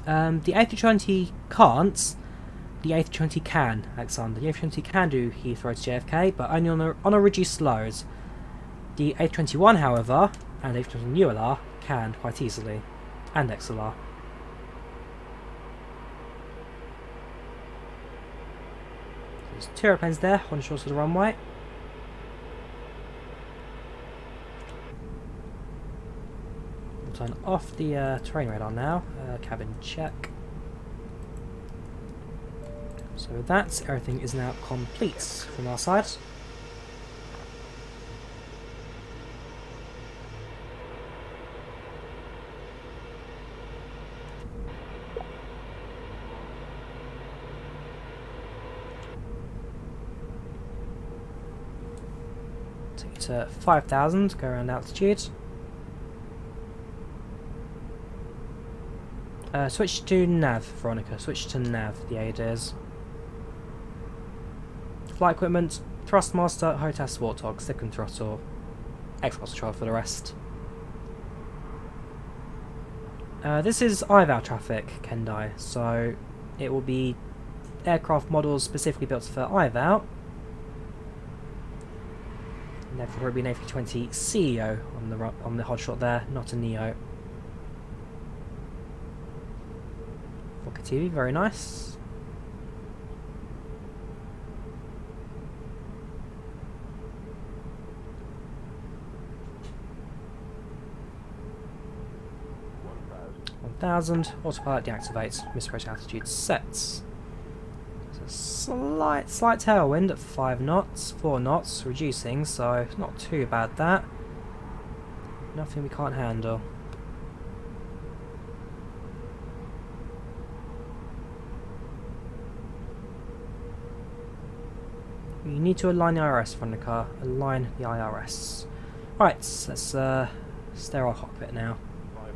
The A320 can't, the A320 can, Alexander. The A320 can do Heathrow to JFK, but only on a reduced load. The A321, however, and A320neo LR can quite easily, and XLR. There's 2 aeroplanes there, on short of the runway. We'll turn off the terrain radar now, cabin check. So with that, everything is now complete from our side. Take it to 5,000, go around altitude. Switch to nav, Veronica, switch to nav, the aid is. Flight equipment, Thrustmaster, HOTAS Warthog, stick and throttle, Xbox control for the rest. This is IVAO traffic, Kendai, so it will be aircraft models specifically built for IVAO. And therefore it will be an A320ceo on the hotshot there, not a neo. 4K TV, very nice. 1,000. Autopilot deactivates. Misapproach altitude sets. There's a slight tailwind at 5 knots, 4 knots, reducing, so it's not too bad that. Nothing we can't handle. You need to align the IRS from the car. Align the IRS. Right, let's stare our cockpit now. 500.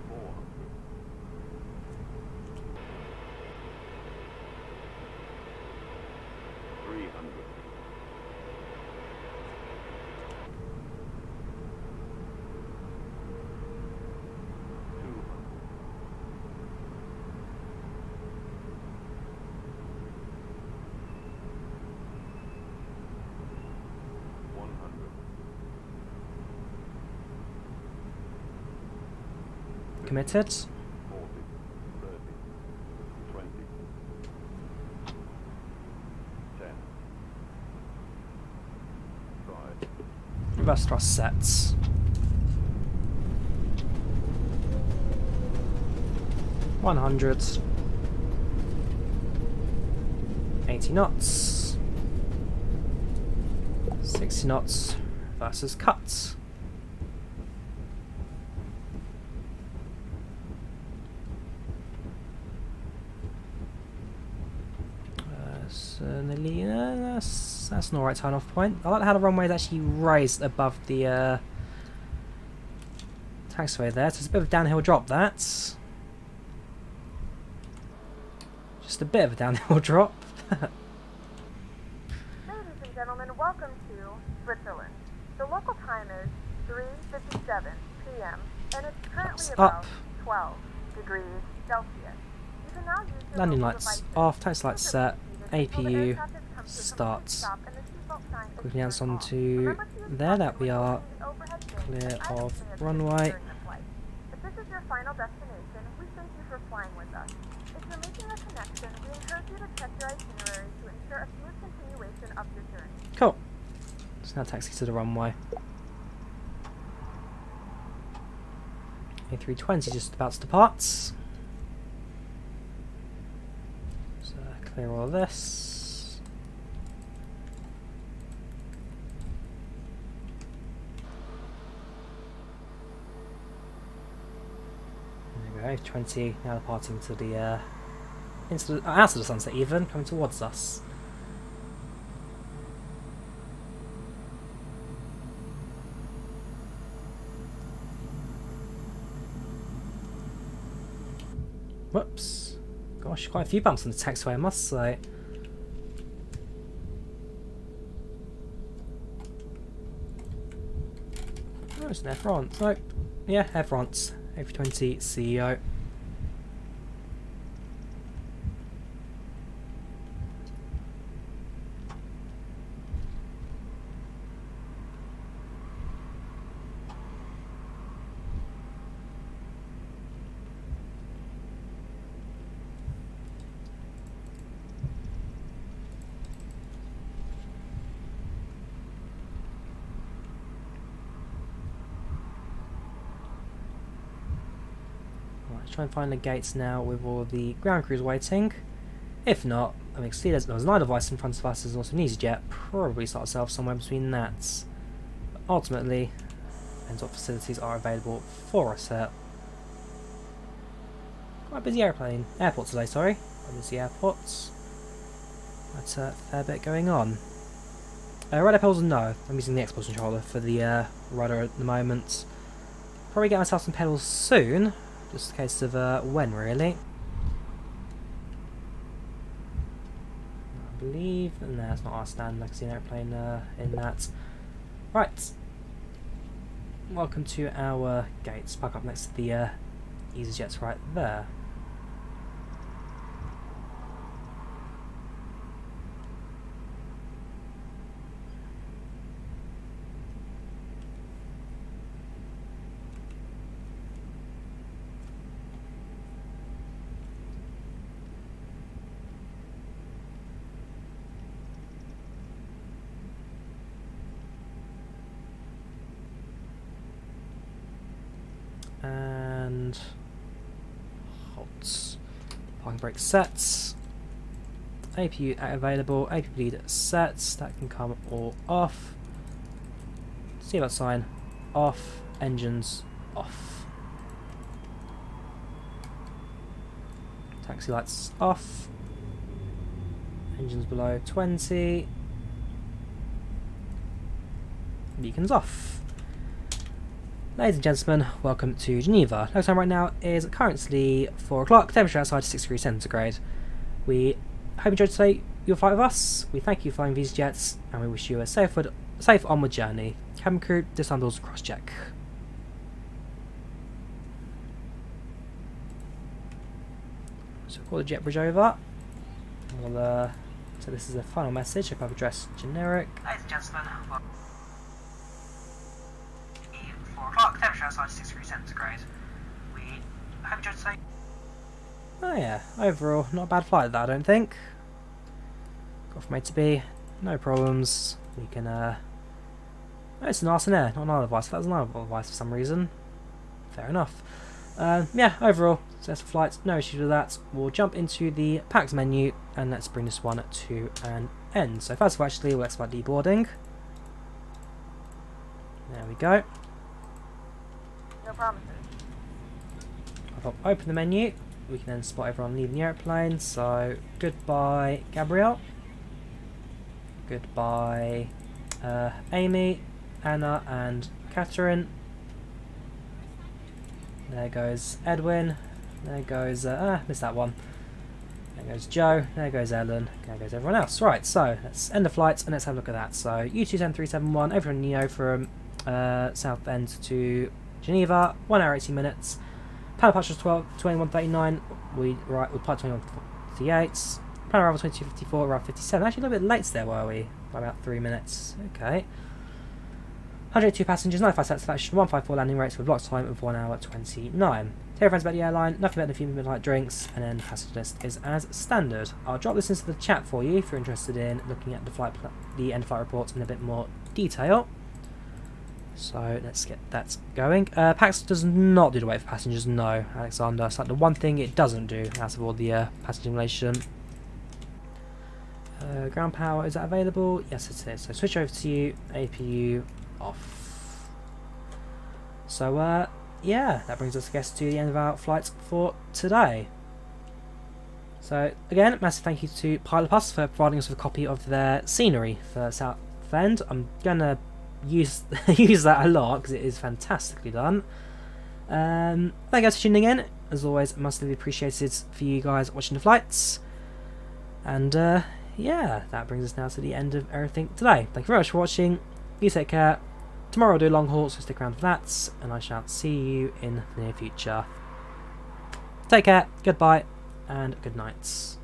400. 300. 200. 100. Committed. 40, 30, 20, 10, 5, Reverse thrust sets. 100. 80 knots. 60 knots versus cuts. Nearly, that's an alright turn off point. I like how the runway is actually raised above the taxiway there, so it's a bit of a downhill drop. That's just a bit of a downhill drop. Ladies and gentlemen, welcome to Switzerland. The local time is 3:57 p.m. and it's currently about Up. 12 degrees Celsius. You can now use your Landing mobile lights devices off, taxi lights to set, until the air APU traffic comes to a starts. stop and the seatbelt sign is Quickly announce turned off. onto Remember to use there that caution we when are opening the overhead bin clear and items of may have runway. during the flight. If this is your final destination, we thank you for flying with us. If you're making a connection, we encourage you to check your itinerary to ensure a smooth continuation of your journey. Cool. Just now taxi to the runway. A320 just about to depart. So clear all of this. There we go, A320 now departing to the out of the sunset even, coming towards us. Whoops. Gosh, quite a few bumps on the taxiway, I must say. Oh, it's an Air France. Nope. Yeah, Air France. A320 CEO. Let's try and find the gates now with all the ground crews waiting. If not, I mean, see there's another device in front of us, there's also an easyJet, probably start ourselves somewhere between that. But ultimately, depends what facilities are available for us here. Quite a busy airport today, sorry. Quite a busy airports. That's a fair bit going on. Radar pedals, no. I'm using the Xbox controller for the rudder at the moment. Probably get myself some pedals soon. Just a case of when, really. I believe... No, that's not our stand. I can see an airplane in that. Right. Welcome to our gates. Park up next to the easyJets right there. and halt. Parking brake sets. APU available. APU lead sets. That can come all off. Seatbelt sign off. Engines off. Taxi lights off. Engines below 20. Beacons off. Ladies and gentlemen, welcome to Geneva. Local time right now is currently 4 o'clock, temperature outside 6 degrees centigrade. We hope you enjoyed today your flight with us. We thank you for flying easyJets, and we wish you a safe onward journey. Cabin crew, disarm doors, cross check. So call the jet bridge over. We'll, so this is the final message. If I've addressed generic. Ladies and gentlemen, 4 o'clock, temperature outside 6 degrees centigrade. We hope you enjoyed today. Oh yeah, overall, not a bad flight that I don't think. Got from A to B, no problems. We can, oh, it's an arson air, not another device. That was another device for some reason. Fair enough. Yeah, overall, successful flight, no issues with that. We'll jump into the PACX menu and let's bring this one to an end. So first of all, actually, let's start deboarding. There we go. No promises. I'll open the menu. We can then spot everyone leaving the airplane. So goodbye, Gabrielle. Goodbye, Amy, Anna, and Catherine. There goes Edwin. There goes missed that one. There goes Joe. There goes Ellen. There goes everyone else. Right, so let's end the flight and let's have a look at that. So U210-371 over on Neo from Southend to Geneva, 1 hour 18 minutes. PilotPlus was 21:39. We applied 21:58. Plan arrival 22:54, around 57. Actually, a little bit late there, were we? By about 3 minutes. Okay. 102 passengers, 95 satisfaction, 154 landing rates with block time of 1 hour 29. Tell your friends about the airline, nothing better than a few midnight drinks, and then the passenger list is as standard. I'll drop this into the chat for you if you're interested in looking at the end of flight reports in a bit more detail. So let's get that going. PACX does not do the weight for passengers, no, Alexander. It's like the one thing it doesn't do out of all the passenger simulation. Ground power, is that available? Yes, it is. So switch over to you, APU off. So yeah, that brings us, I guess, to the end of our flights for today. So again, massive thank you to PilotPlus for providing us with a copy of their scenery for Southend. I'm gonna use that a lot because it is fantastically done. Thank you guys for tuning in. As always, massively appreciated for you guys watching the flights. And yeah, that brings us now to the end of everything today. Thank you very much for watching. You take care. Tomorrow I'll do long haul, so stick around for that, and I shall see you in the near future. Take care, goodbye, and good nights.